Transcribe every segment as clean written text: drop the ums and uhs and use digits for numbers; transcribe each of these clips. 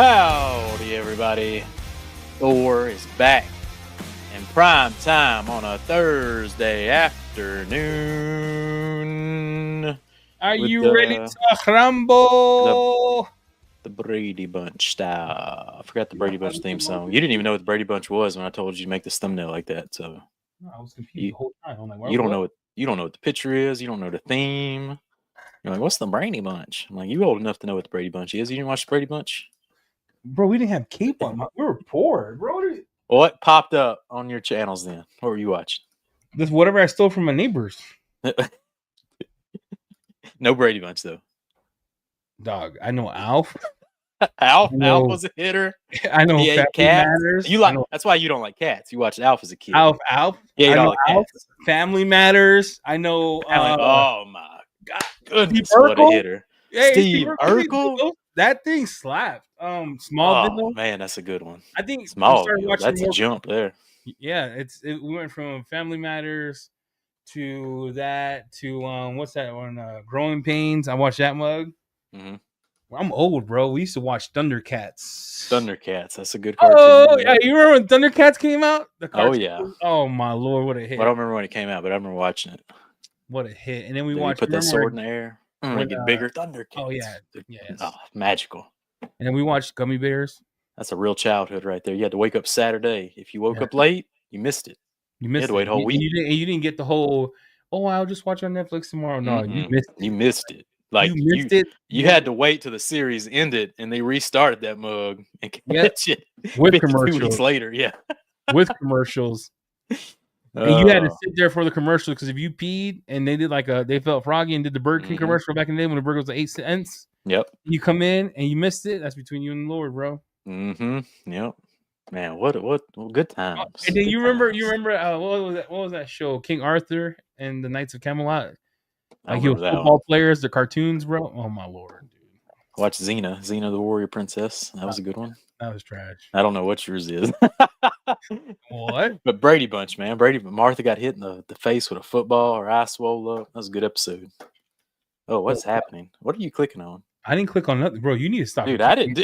Howdy, everybody. Thor is back in prime time on a Thursday afternoon. Are with you ready to rumble? The Brady Bunch style. I forgot the Brady Bunch theme song. You didn't even know what the Brady Bunch was when I told you to make this thumbnail like that. So No, I was confused the whole time. I'm like, you don't know what the picture is. You don't know the theme. You're like, what's the Brady Bunch? I'm like, you old enough to know what the Brady Bunch is. You didn't watch the Brady Bunch? Bro, we didn't have cable. We were poor, bro. What popped up on your channels then? What were you watching? This whatever I stole from my neighbors. No Brady Bunch though. Dog, I know Alf. Alf was a hitter. I know He ate Family cats. Matters. That's why you don't like cats. You watched Alf as a kid. Alf. He ate I know all the cats. Alf. Family Matters. I know. Oh my God, goodness, Steve what a hitter! Hey, Steve Urkel. That thing slapped. Smallville. Oh man, that's a good one. I think Smallville. That's a jump there. Yeah, we went from Family Matters to that to what's that one? Growing Pains. I watched that mug. Mm-hmm. I'm old, bro. We used to watch Thundercats. That's a good cartoon. Oh yeah, you remember when Thundercats came out? Oh yeah. Oh my lord, what a hit! Well, I don't remember when it came out, but I remember watching it. What a hit! And then we watched. You put that sword in the air. Get bigger Thundercats. Oh yeah, yes. Oh, magical. And then we watched Gummy Bears. That's a real childhood right there. You had to wake up Saturday. If you woke up late, you missed it. You had to wait a whole week. You didn't get the whole. Oh, I'll just watch on Netflix tomorrow. No, you missed it. You missed it. Like you missed it. You had to wait till the series ended, and they restarted that mug and catch it with commercials 2 weeks later. Yeah, with commercials. And you had to sit there for the commercial because if you peed and they did they felt froggy and did the Burger King commercial back in the day when the burger was 8 cents. Yep. You come in and you missed it. That's between you and the Lord, bro. Mm-hmm. Yep. Man, what good times. And then you remember what was that show? King Arthur and the Knights of Camelot. Like you football players, the cartoons, bro. Oh my lord, dude. Watch Xena the Warrior Princess. That was a good one. That was trash. I don't know what yours is. What? But Brady Bunch, man. Martha got hit in the face with a football. Her eye swole up. That was a good episode. Oh, what's happening? What are you clicking on? I didn't click on nothing, bro. You need to stop. Dude, I didn't.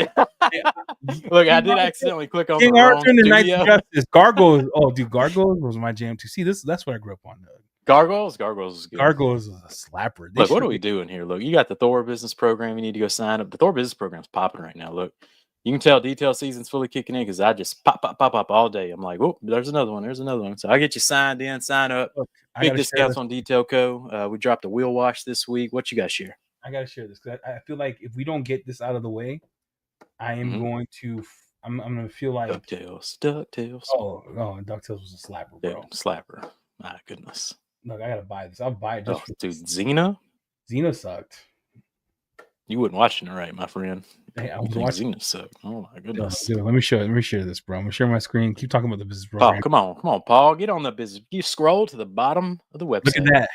Look, I did accidentally click on King Arthur and the Knights of Justice. Gargoyles. Oh, dude, Gargoyles was my jam too. See, that's what I grew up on. Gargoyles is good. Gargoyles is a slapper. Look, what are we doing here? Look, you got the Thor business program. You need to go sign up. The Thor business program is popping right now. Look, you can tell detail season's fully kicking in because I just pop all day. I'm like, oh, there's another one. So I get you signed in, sign up. Look, big discounts on Detail Co. We dropped a wheel wash this week. What you got to share? I got to share this because I feel like if we don't get this out of the way, I am going to. I'm going to feel like DuckTales. Oh, DuckTales was a slapper, bro. Yeah, slapper. My goodness. Look, I gotta buy this. I'll buy it just for dude. Xena sucked. You wasn't watching it right, my friend. Hey, I was watching. Xena sucked. Oh my goodness. Dude, let me share this, bro. I'm gonna share my screen. Keep talking about the business program. Oh, come on, Paul. Get on the business. You scroll to the bottom of the website. Look at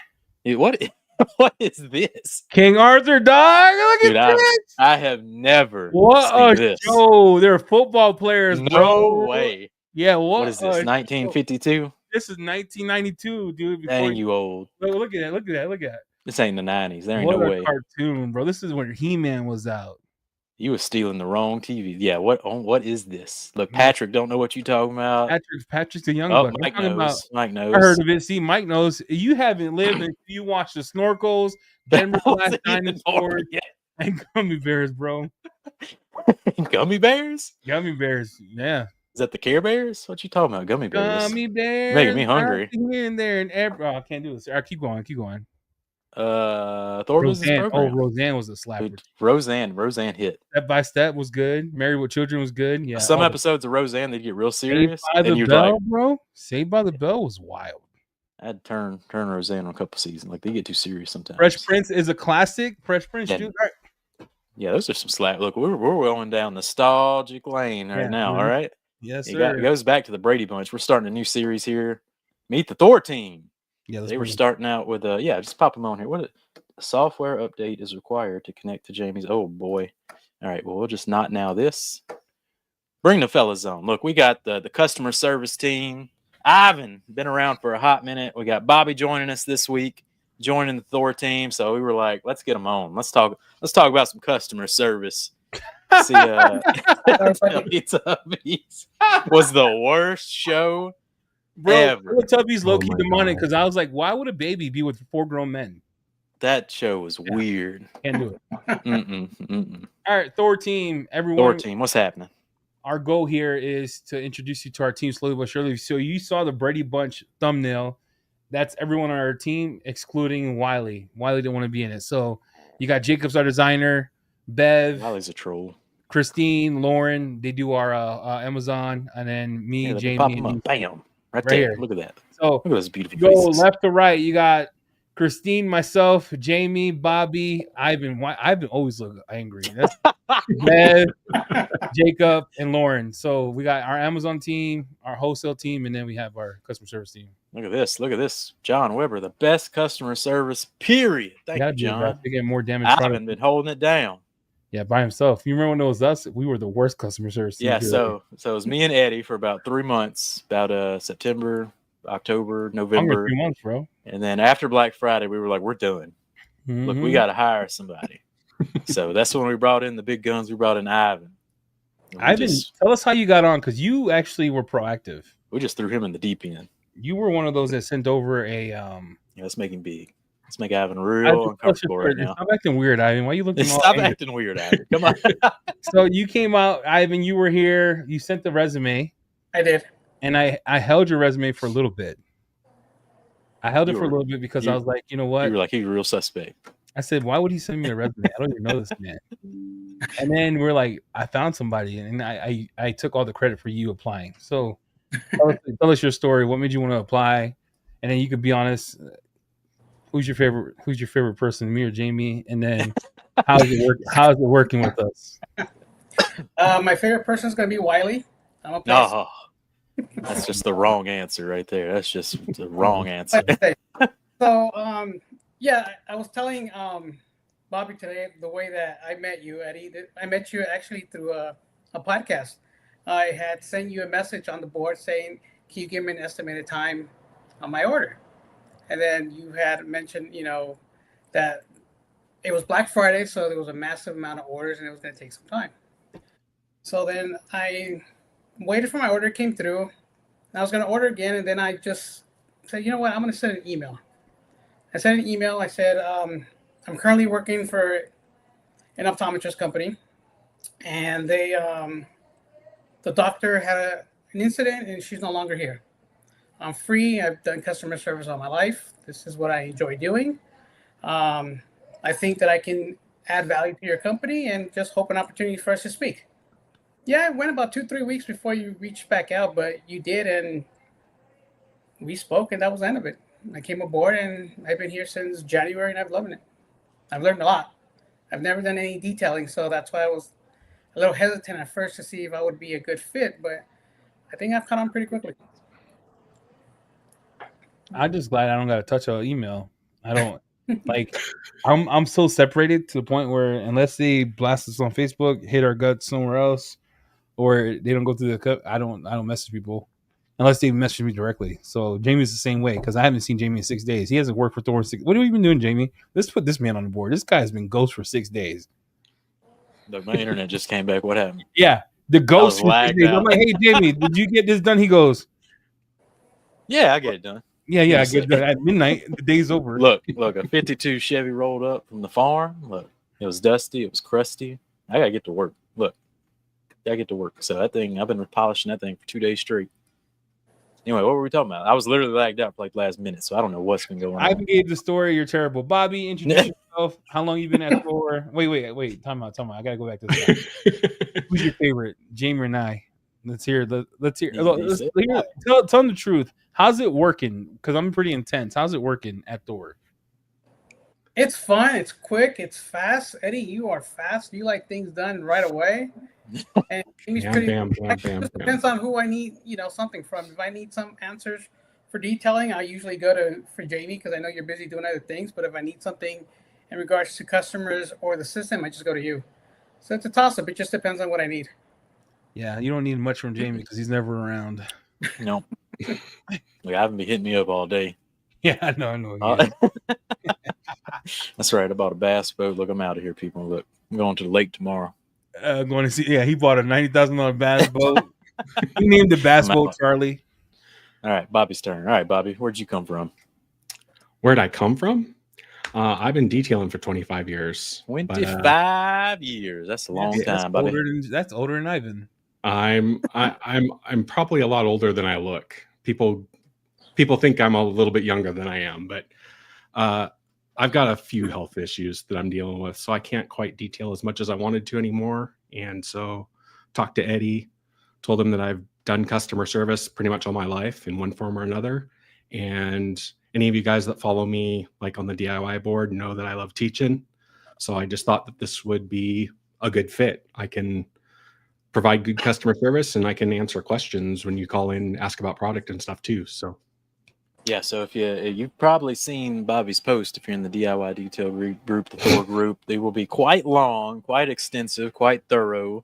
that. What is this? King Arthur, dog. Look at this. I have never seen this. Oh, they're football players, bro. No way. Yeah, what is this? 1952. This is 1992, dude. Dang, you old. Look at that. This ain't the 90s. There ain't no way. Cartoon, bro. This is when He-Man was out. You was stealing the wrong TV. Yeah, what is this? Look, Patrick don't know what you talking about. Patrick's the young buck. Mike knows. Mike knows. I heard of it. See, Mike knows. You haven't lived until you watch the Snorkels, Denver's Last Dinosaur, and Gummy Bears, bro. Gummy Bears? Gummy Bears, yeah. Is that the Care Bears? What you talking about? Gummy Bears. Gummy Bears. Making me hungry. Here and there and I can't do this. All right, keep going. Thor business program. Oh, Roseanne was a slapper. Dude, Roseanne hit. Step by Step was good. Married with Children was good. Yeah. Some episodes of Roseanne they get real serious. Saved by the Bell, bro. Saved by the Bell was wild. I had to turn Roseanne on a couple seasons. Like they get too serious sometimes. Fresh Prince is a classic. Fresh Prince, dude. Yeah, those are some slap. Look, we're going down nostalgic lane right now. All right. Yes, sir. It goes back to the Brady Bunch. We're starting a new series here. Meet the Thor team. Yeah, they were starting out with just pop them on here. What a software update is required to connect to Jamie's. Oh boy. All right, well, we'll just not now this. Bring the fellas on. Look, we got the customer service team. Ivan, been around for a hot minute. We got Bobby joining us this week, joining the Thor team. So we were like, let's get them on. Let's talk about some customer service. See, Teletubbies was the worst show Bro, ever. Teletubbies low key my demonic God. because I was like, why would a baby be with 4 grown men? That show was weird. Can't do it. Mm-mm. All right, Thor team, everyone. Thor team, what's happening? Our goal here is to introduce you to our team slowly but surely. So you saw the Brady Bunch thumbnail. That's everyone on our team, excluding Wiley. Wiley didn't want to be in it. So you got Jacob's our designer, Bev, Wiley's a troll. Christine, Lauren. They do our Amazon, and then me, Yeah, Jamie. pop them up. Bam. Right there. Here. Look at that. So look at those beautiful go faces. left to right. You got Christine, myself, Jamie, Bobby, Ivan. Ivan always look angry. That's Bev, Jacob, and Lauren. So we got our Amazon team, our wholesale team, and then we have our customer service team. Look at this. Look at this. John Weber, the best customer service, period. Thank you, John. They get more damage. I haven't been holding it down. Yeah, by himself. You remember when it was us? We were the worst customer service. Yeah, so it was me and Eddie for about 3 months, about September, October, November. 3 months, bro. And then after Black Friday, we were like, we're done. Mm-hmm. Look, we got to hire somebody. So that's when we brought in the big guns. We brought in Ivan. Ivan, tell us how you got on, because you actually were proactive. We just threw him in the deep end. You were one of those that sent over a Yeah, let's make him big. Let's make Ivan real uncomfortable right now. Stop acting weird, Ivan. Why are you looking Stop acting weird, Ivan. Come on. So you came out, Ivan, you were here. You sent the resume. I did. And I held your resume for a little bit. I held it for a little bit because I was like, you know what? You were like, he's a real suspect. I said, why would he send me a resume? I don't even know this man. And then we're like, I found somebody, and I took all the credit for you applying. So tell us your story. What made you want to apply? And then you could be honest. Who's your favorite person, me or Jamie? And then how's it working with us? My favorite person is going to be Wiley. That's just the wrong answer right there. That's just the wrong answer. So, yeah, I was telling Bobby today the way that I met you, Eddie. I met you actually through a podcast. I had sent you a message on the board saying, can you give me an estimated time on my order? And then you had mentioned, that it was Black Friday, so there was a massive amount of orders and it was going to take some time. So then I waited for my order, came through. I was going to order again, and then I just said, you know what, I'm going to send an email. I sent an email. I said, I'm currently working for an optometrist company, and the doctor had an incident, and she's no longer here. I'm free. I've done customer service all my life. This is what I enjoy doing. I think that I can add value to your company and just hope an opportunity for us to speak. Yeah, it went about 2-3 weeks before you reached back out, but you did, and we spoke, and that was the end of it. I came aboard, and I've been here since January, and I've loved it. I've learned a lot. I've never done any detailing, so that's why I was a little hesitant at first to see if I would be a good fit, but I think I've caught on pretty quickly. I'm just glad I don't got to touch an email. I don't like. I'm so separated to the point where unless they blast us on Facebook, hit our guts somewhere else, or they don't go through the cut, I don't message people unless they message me directly. So Jamie's the same way because I haven't seen Jamie in 6 days. He hasn't worked for Thor in 6. What have you been doing, Jamie? Let's put this man on the board. This guy has been ghost for 6 days. Look, my internet just came back. What happened? Yeah, the ghost. For 6 days. I'm like, hey Jamie, did you get this done? He goes, yeah, I get it done. Yeah, I get it done at midnight. The day's over. Look, a 52 Chevy rolled up from the farm. Look, it was dusty. It was crusty. I got to get to work. Look, I got to get to work. So that thing, I've been polishing that thing for 2 days straight. Anyway, what were we talking about? I was literally lagged out for like last minute, so I don't know what's been going on. I gave the story. You're terrible. Bobby, introduce yourself. How long you been at T.H.O.R? Wait. Time out. I gotta go back to this. Who's your favorite, Jamie and I? Let's hear. Tell them the truth. How's it working? Because I'm pretty intense. How's it working at T.H.O.R? It's fun. It's quick. It's fast. Eddie, you are fast. You like things done right away. And depends on who I need, something from. If I need some answers for detailing, I usually go for Jamie because I know you're busy doing other things. But if I need something in regards to customers or the system, I just go to you. So it's a toss-up. It just depends on what I need. Yeah, you don't need much from Jamie because he's never around. No. Like, I haven't been hitting me up all day. Yeah, I know. That's right. I bought a bass boat. Look, I'm out of here, people. Look, I'm going to the lake tomorrow. going to see. Yeah, he bought a $90,000 bass boat. He named the bass boat Charlie. All right, Bobby's turn. All right, Bobby, where'd you come from? Where'd I come from? I've been detailing for 25 years. 25 years. That's a long time, Bobby. That's older than Ivan. I'm probably a lot older than I look. People think I'm a little bit younger than I am, but I've got a few health issues that I'm dealing with, so I can't quite detail as much as I wanted to anymore. And so talked to Eddie, told him that I've done customer service pretty much all my life in one form or another. And any of you guys that follow me like on the DIY board know that I love teaching. So I just thought that this would be a good fit. I can provide good customer service and I can answer questions when you call in, ask about product and stuff too. So yeah, so if you've probably seen Bobby's post if you're in the DIY detail group, the T.H.O.R group, they will be quite long, quite extensive, quite thorough.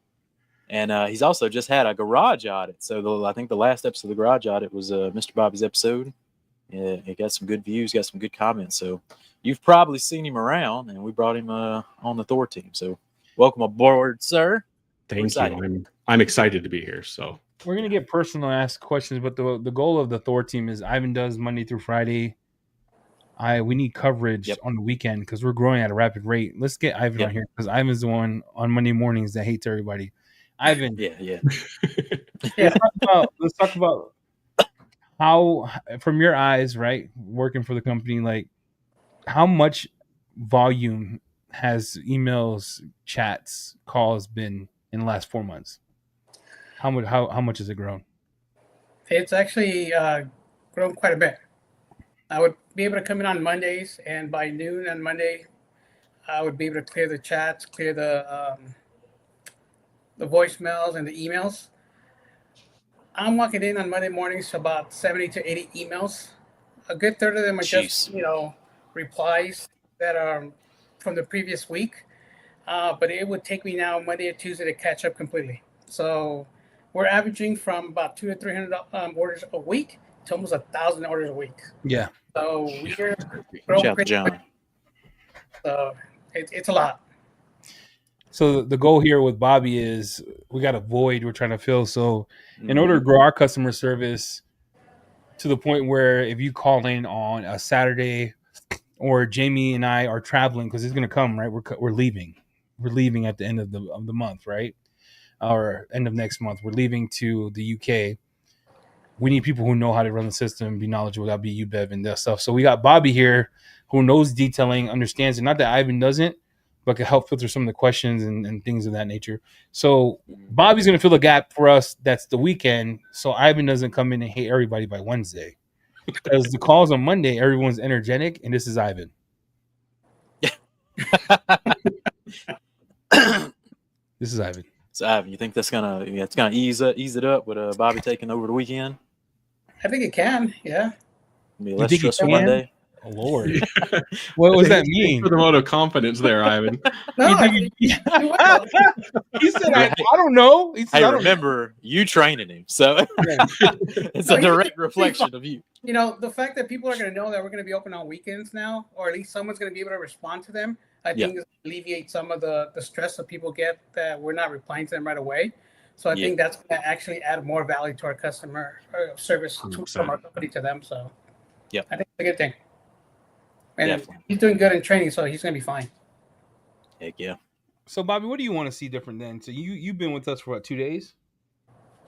And he's also just had a garage audit. So I think the last episode of the garage audit was Mr. Bobby's episode. Yeah, he got some good views, got some good comments. So you've probably seen him around, and we brought him on the T.H.O.R team. So welcome aboard, sir. Thank you. I'm excited to be here. So we're gonna get personal ask questions, but the goal of the T.H.O.R team is Ivan does Monday through Friday. We need coverage on the weekend because we're growing at a rapid rate. Let's get Ivan on here because Ivan's the one on Monday mornings that hates everybody. Ivan, yeah. Let's talk about how, from your eyes, right, working for the company, like how much volume has emails, chats, calls been in the last 4 months? How much has it grown? It's actually grown quite a bit. I would be able to come in on Mondays, and by noon on Monday, I would be able to clear the chats, clear the voicemails and the emails. I'm walking in on Monday mornings to about 70 to 80 emails. A good third of them are just, replies that are from the previous week. But it would take me now Monday or Tuesday to catch up completely. So we're averaging from about 200 to 300 orders a week to almost 1,000 orders a week. Yeah. So we're growing pretty quick. So it's a lot. So the goal here with Bobby is we got a void we're trying to fill. So in order to grow our customer service to the point where if you call in on a Saturday or Jamie and I are traveling because it's going to come, right? We're leaving. We're leaving at the end of the month, right? Or end of next month. We're leaving to the UK. We need people who know how to run the system, be knowledgeable. That'll be you, Bev, and that stuff. So we got Bobby here who knows detailing, understands it. Not that Ivan doesn't, but can help filter some of the questions and things of that nature. So Bobby's going to fill the gap for us. That's the weekend. So Ivan doesn't come in and hate everybody by Wednesday. Because the calls on Monday, everyone's energetic, and this is Ivan. This is Ivan. So Ivan, you think that's gonna ease it up with Bobby taking over the weekend? I think it can, yeah. Be less stressful Monday. Oh, Lord. What does that mean? For the vote of confidence there, Ivan. No, he said, I don't know. He said, I remember you training him. So it's a direct reflection of you. You know, the fact that people are going to know that we're going to be open on weekends now, or at least someone's going to be able to respond to them, I think alleviate some of the stress that people get that we're not replying to them right away. So I think that's going to actually add more value to our customer service from our company to them. So I think it's a good thing. And he's doing good in training, so he's going to be fine. Heck yeah. So, Bobby, what do you want to see different then? So you've been with us for, what, 2 days?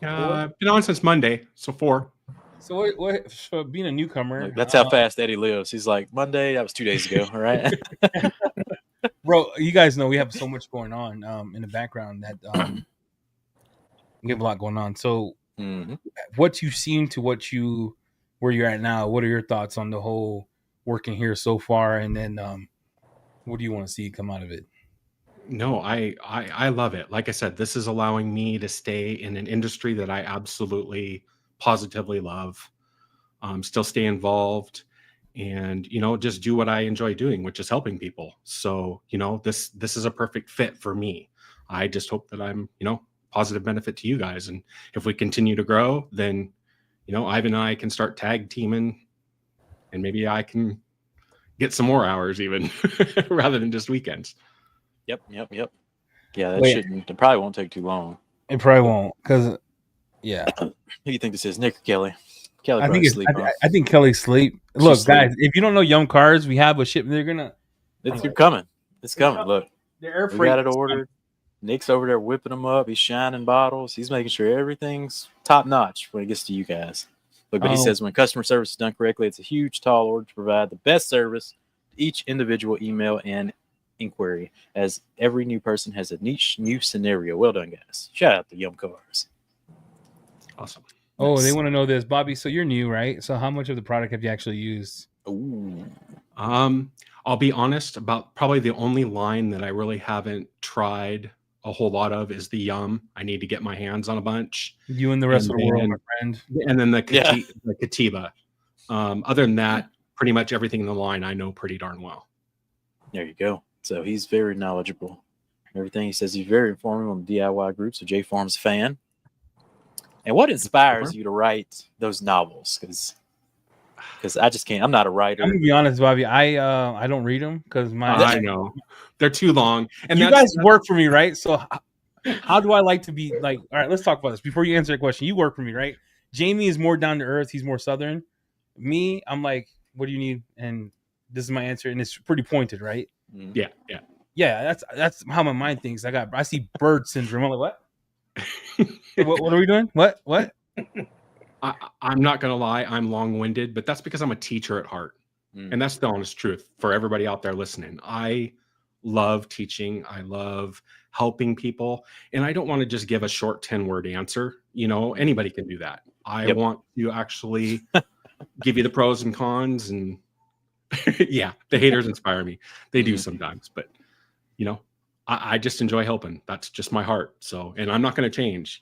Been on since Monday, so 4. So what for being a newcomer? Look, that's how fast Eddie lives. He's like, Monday, that was 2 days ago, all right? Bro, you guys know we have so much going on in the background that we have a lot going on. So what you've seen to where you're at now, what are your thoughts on the whole working here so far, and then what do you want to see come out of it? No, I love it. Like I said, this is allowing me to stay in an industry that I absolutely positively love, still stay involved, and just do what I enjoy doing, which is helping people. So this is a perfect fit for me. I just hope that I'm positive benefit to you guys, and if we continue to grow, then Ivan and I can start tag teaming, and maybe I can get some more hours even rather than just weekends. Yep. Yeah, that Wait. shouldn't. It probably won't take too long. It probably won't, because yeah, Who do you think this is, Nick or Kelly? Kelly I think probably it's. sleep. Huh? I think Kelly's sleep. She's Look, sleep. guys, if you don't know Yum Cars, we have a ship. They're gonna. It's coming. It's coming. coming. Look, The air we freight. got it ordered. Nick's over there whipping them up. He's shining bottles. He's making sure everything's top notch when it gets to you guys. Look, but he says when customer service is done correctly, it's a huge, tall order to provide the best service to each individual email and inquiry, as every new person has a niche new scenario. Well done, guys. Shout out to Yum Cars. Awesome. Oh, Nice. they want to know this, Bobby. So you're new, right? So how much of the product have you actually used? Ooh. I'll be honest, about probably the only line that I really haven't tried a whole lot of is the Yum. I need to get my hands on a bunch. You and the rest And of the world, then- my friend. And then the Yeah. Katiba. Other than that, pretty much everything in the line I know pretty darn well. There you go. So he's very knowledgeable. Everything he says, he's very informative on the DIY group. So J Farm's a fan. And what inspires you to write those novels? Because I just can't. I'm not a writer. I'm gonna be honest, Bobby. I don't read them because I know they're too long. And you guys work for me, right? So how do I like to be like? All right, let's talk about this before you answer the question. You work for me, right? Jamie is more down to earth. He's more southern. Me, I'm like, what do you need? And this is my answer, and it's pretty pointed, right? Yeah. Yeah, that's how my mind thinks. I see bird syndrome. I'm like, what are we doing? What? I'm not gonna lie, I'm long-winded, but that's because I'm a teacher at heart. And that's the honest truth for everybody out there listening. I love teaching. I love helping people. And I don't want to just give a short 10-word answer. Anybody can do that. I want to actually give you the pros and cons. And yeah, the haters inspire me. They do sometimes, but I just enjoy helping. That's just my heart. So, and I'm not going to change.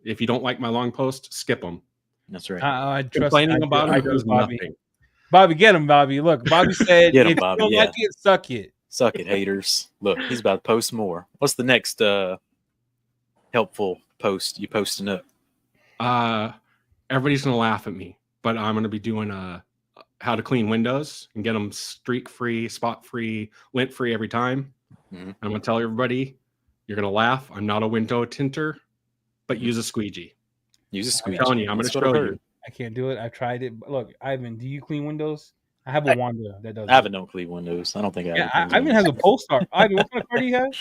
If you don't like my long post, skip them. That's right. I trust Complaining about it does Bobby. nothing. Bobby, get him, Bobby. Look, Bobby said, Get him, if Bobby, you don't yeah. like it, suck it. Suck it, haters. Look, he's about to post more. What's the next helpful post you posting up? Everybody's going to laugh at me, but I'm going to be doing how to clean windows and get them streak-free, spot-free, lint-free every time. I'm going to tell everybody, you're going to laugh. I'm not a window tinter, but use a squeegee. Use a squeegee. I'm telling you, I'm going to show you. I can't do it. I've tried it. Look, Ivan, do you clean windows? I have a Wanda that does. Ivan don't clean windows. I don't think Ivan. Yeah, Ivan has a Polestar. Ivan, what kind of car do you have?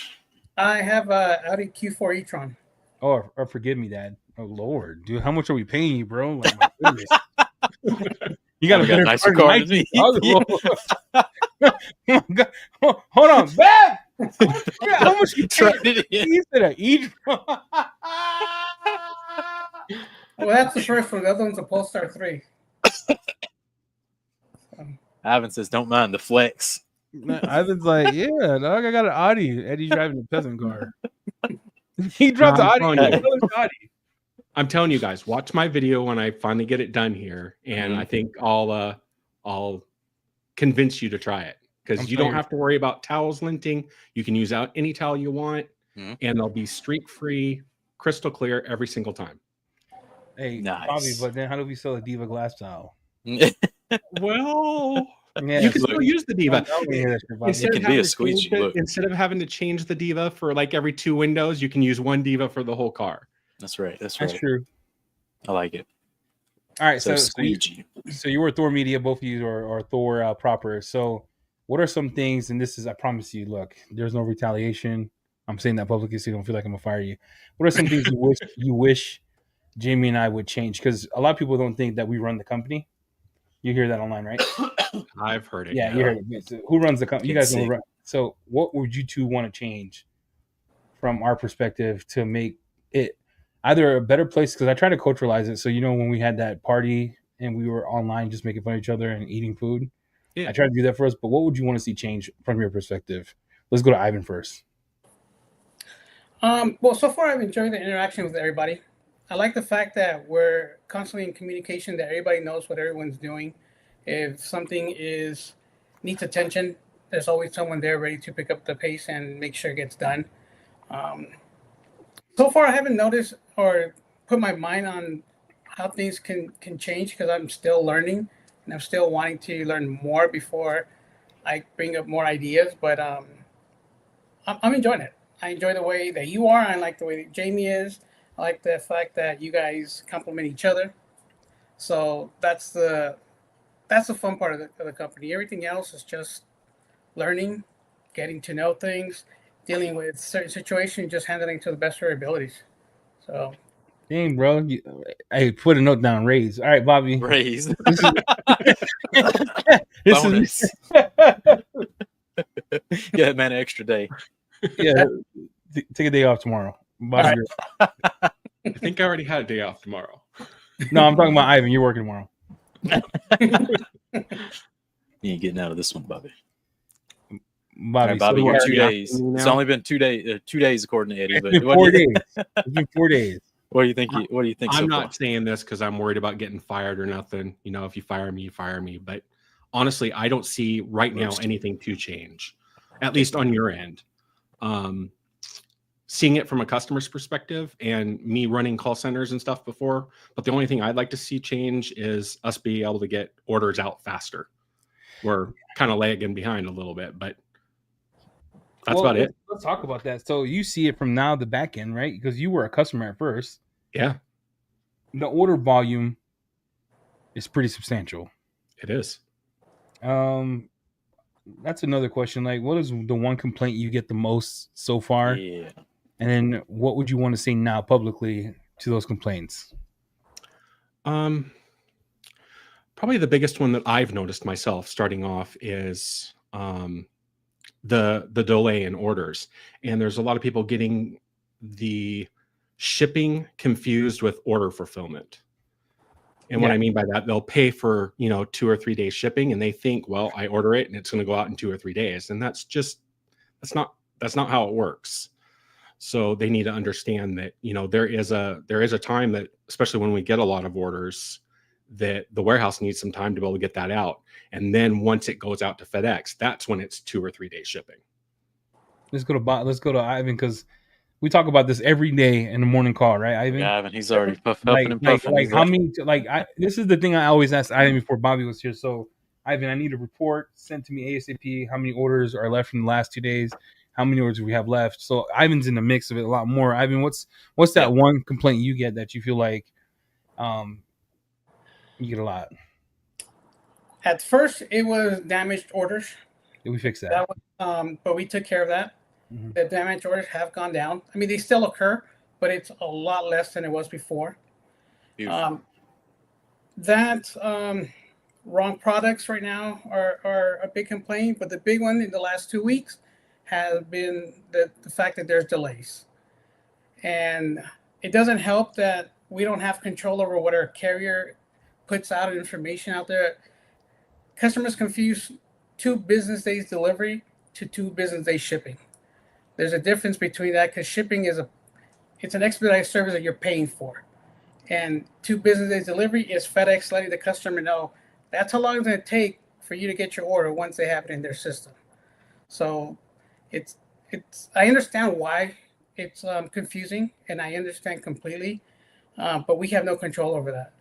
I have a Audi Q4 e-tron. Oh, or forgive me, Dad. Oh Lord, dude, how much are we paying you, bro? Like, my goodness. You got a better nicer car car than than me. Oh, God. Hold on, Bab. How much you Tried paying? it in. He said an e-tron. Well, that's the first one. The other one's a Polestar 3. Ivan says, "Don't mind the flex." Ivan's like, yeah, dog, I got an Audi. Eddie's driving a peasant car. He dropped the Audi. I'm telling you guys, watch my video when I finally get it done here, and I think I'll convince you to try it, because you don't have to worry about towels linting. You can use out any towel you want, and they'll be streak free, crystal clear every single time. Hey, Nice. Bobby, but then how do we sell a Diva glass towel? Well, Yeah, you can still use the Diva. It can be a squeegee. Look. Instead of having to change the Diva for like every 2 windows, you can use one Diva for the whole car. That's right. That's That's right. true. I like it. All right, So so squeegee. you were Thor Media, both of you are Thor proper. So what are some things, and this is, I promise you, look, there's no retaliation. I'm saying that publicly so you don't feel like I'm going to fire you. What are some things you wish Jamie and I would change? Because a lot of people don't think that we run the company. You hear that online, right? I've heard it. Yeah, you heard it. So who runs the company? You guys know who runs. So what would you two want to change from our perspective to make it either a better place? Because I try to culturalize it. So, when we had that party and we were online just making fun of each other and eating food, I tried to do that for us. But what would you want to see change from your perspective? Let's go to Ivan first. Well, so far I've enjoyed the interaction with everybody. I like the fact that we're constantly in communication, that everybody knows what everyone's doing. If something needs attention, there's always someone there ready to pick up the pace and make sure it gets done. So far, I haven't noticed or put my mind on how things can change, because I'm still learning and I'm still wanting to learn more before I bring up more ideas. But I'm enjoying it. I enjoy the way that you are. I like the way that Jamie is. I like the fact that you guys complement each other. So that's the fun part of the company. Everything else is just learning, getting to know things, dealing with certain situations, just handling to the best of your abilities. So Dang, bro. Hey, put a note down. Raise. All right, Bobby. Raise. This is this Bonus. is Get that man an extra day. yeah. Take a day off tomorrow, Bobby. All I think I already had a day off tomorrow. No, I'm talking about Ivan. You're working tomorrow. You ain't getting out of this one, Bobby. Bobby, All right, Bobby, so you're far- 2 days. now? It's only been 2 days. 2 days according to Eddie. It's But been what 4 do you, days. It's been 4 days. what do you think? What do you think? I'm so not far? saying this because I'm worried about getting fired or nothing. You know, if you fire me, you fire me. But honestly, I don't see right now Roasted. anything to change, at least on your end. Seeing it from a customer's perspective and me running call centers and stuff before, but the only thing I'd like to see change is us being able to get orders out faster. We're kind of lagging behind a little bit, but that's about it. Let's talk about that. So you see it from now the back end, right? Because you were a customer at first. Yeah, The order volume is pretty substantial. it is. That's another question. Like, what is the one complaint you get the most so far? Yeah. And then what would you want to say now publicly to those complaints? Probably the biggest one that I've noticed myself starting off is the delay in orders. And there's a lot of people getting the shipping confused with order fulfillment. And what Yeah. I mean by that, they'll pay for, 2 or 3 days shipping and they think, well, I order it and it's going to go out in 2 or 3 days. And that's not how it works. So they need to understand that, there is a time that, especially when we get a lot of orders, that the warehouse needs some time to be able to get that out. And then once it goes out to FedEx, that's when it's 2 or 3 days shipping. Let's go to Ivan because we talk about this every day in the morning call, right, Ivan? Yeah, Ivan, he's already huffing and Like puffing. He's how many? This is the thing I always ask Ivan before Bobby was here. So Ivan, I need a report sent to me ASAP. How many orders are left from the last 2 days? How many orders do we have left? So Ivan's in the mix of it a lot more. Ivan, what's that one complaint you get that you feel like you get a lot? at first, it was damaged orders. Did we fix that? That was, but we took care of that. Mhm. The damage orders have gone down. I mean, they still occur, but it's a lot less than it was before. beautiful. Wrong products right now are a big complaint, but the big one in the last 2 weeks has been the fact that there's delays. And it doesn't help that we don't have control over what our carrier puts out information out there. Customers confuse 2 business days delivery to 2 business days shipping. There's a difference between that because shipping it's an expedited service that you're paying for. And 2 business days delivery is FedEx letting the customer know that's how long it's going to take for you to get your order once they have it in their system. So it's I understand why it's confusing, and I understand completely, but we have no control over that.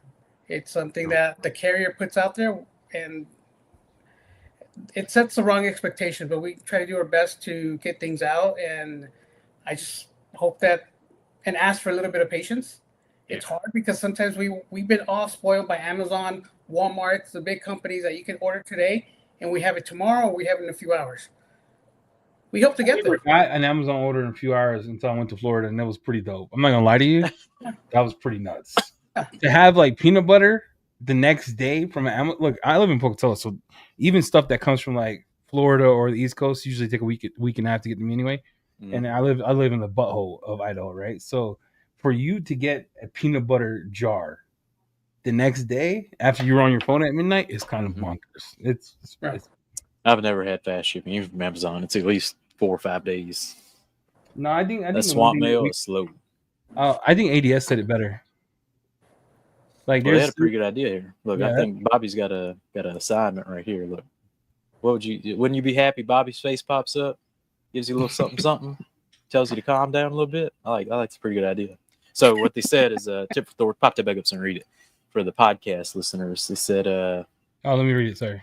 It's something that the carrier puts out there, and it sets the wrong expectation. But we try to do our best to get things out, and I just hope that and ask for a little bit of patience. It's hard because sometimes we've been all spoiled by Amazon, Walmart, the big companies that you can order today, and we have it tomorrow, or we have it in a few hours. We hope to get there. I got an Amazon order in a few hours until I went to Florida, and that was pretty dope. I'm not gonna lie to you, that was pretty nuts. To have like peanut butter the next day from Amazon. Look, I live in Pocatello, so even stuff that comes from like Florida or the East Coast usually take a week and a half to get to me anyway. And I live in the butthole of Idaho, right? So for you to get a peanut butter jar the next day after you're on your phone at midnight is kind of bonkers. It's I've never had fast shipping, even from Amazon. It's at least 4 or 5 days. no, I think That swamp mail is slow. I think ADS said it better. Like Well, they had a pretty good idea here. Look, Yeah, I think Bobby's got an assignment right here. Look, wouldn't you be happy? Bobby's face pops up, gives you a little something, tells you to calm down a little bit. I like it's a pretty good idea. So what they said is tip for Thor. Pop that back up and read it for the podcast listeners. They said oh, let me read it. Sorry.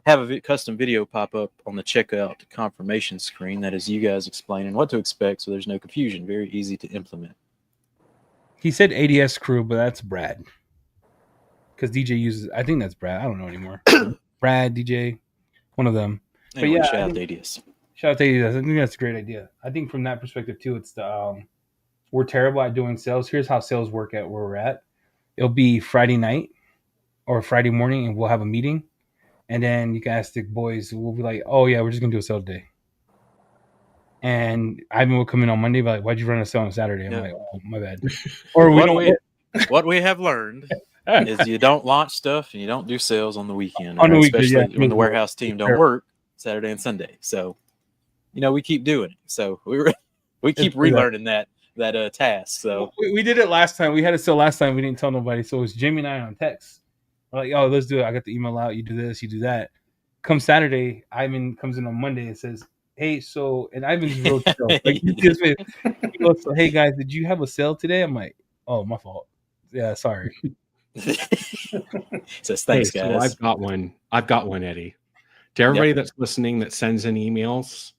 have a custom video pop up on the checkout confirmation screen. That is you guys explaining what to expect, so there's no confusion. Very easy to implement. He said ADS crew, but that's Brad. Because DJ uses, I think that's Brad. I don't know anymore. Brad, DJ, one of them. Anyway, but yeah, shout out to ADS. Shout out to ADS. I think that's a great idea. I think from that perspective too, it's the we're terrible at doing sales. Here's how sales work at where we're at. It'll be Friday night or Friday morning, and we'll have a meeting. And then you can ask the boys, we'll be like, oh, yeah, we're just going to do a sale today. And Ivan will come in on Monday, be like, why'd you run a sale on Saturday? I'm like, oh, my bad. Or what we have learned is you don't launch stuff and you don't do sales on the weekend. On the weekend, especially when the warehouse team don't work Saturday and Sunday. So, we keep doing it. So we keep relearning that task. So we did it last time. We had a sale last time. We didn't tell nobody. So it was Jamie and I on text. We're like, oh, let's do it. I got the email out. You do this, you do that. Come Saturday, Ivan comes in on Monday and says, hey, so, and Ivan's real chill. Like, he goes, so, hey, guys, did you have a sale today? I'm like, oh, my fault. Yeah, sorry. Says, thanks, guys. So I've got one, Eddie. To everybody that's listening that sends in emails,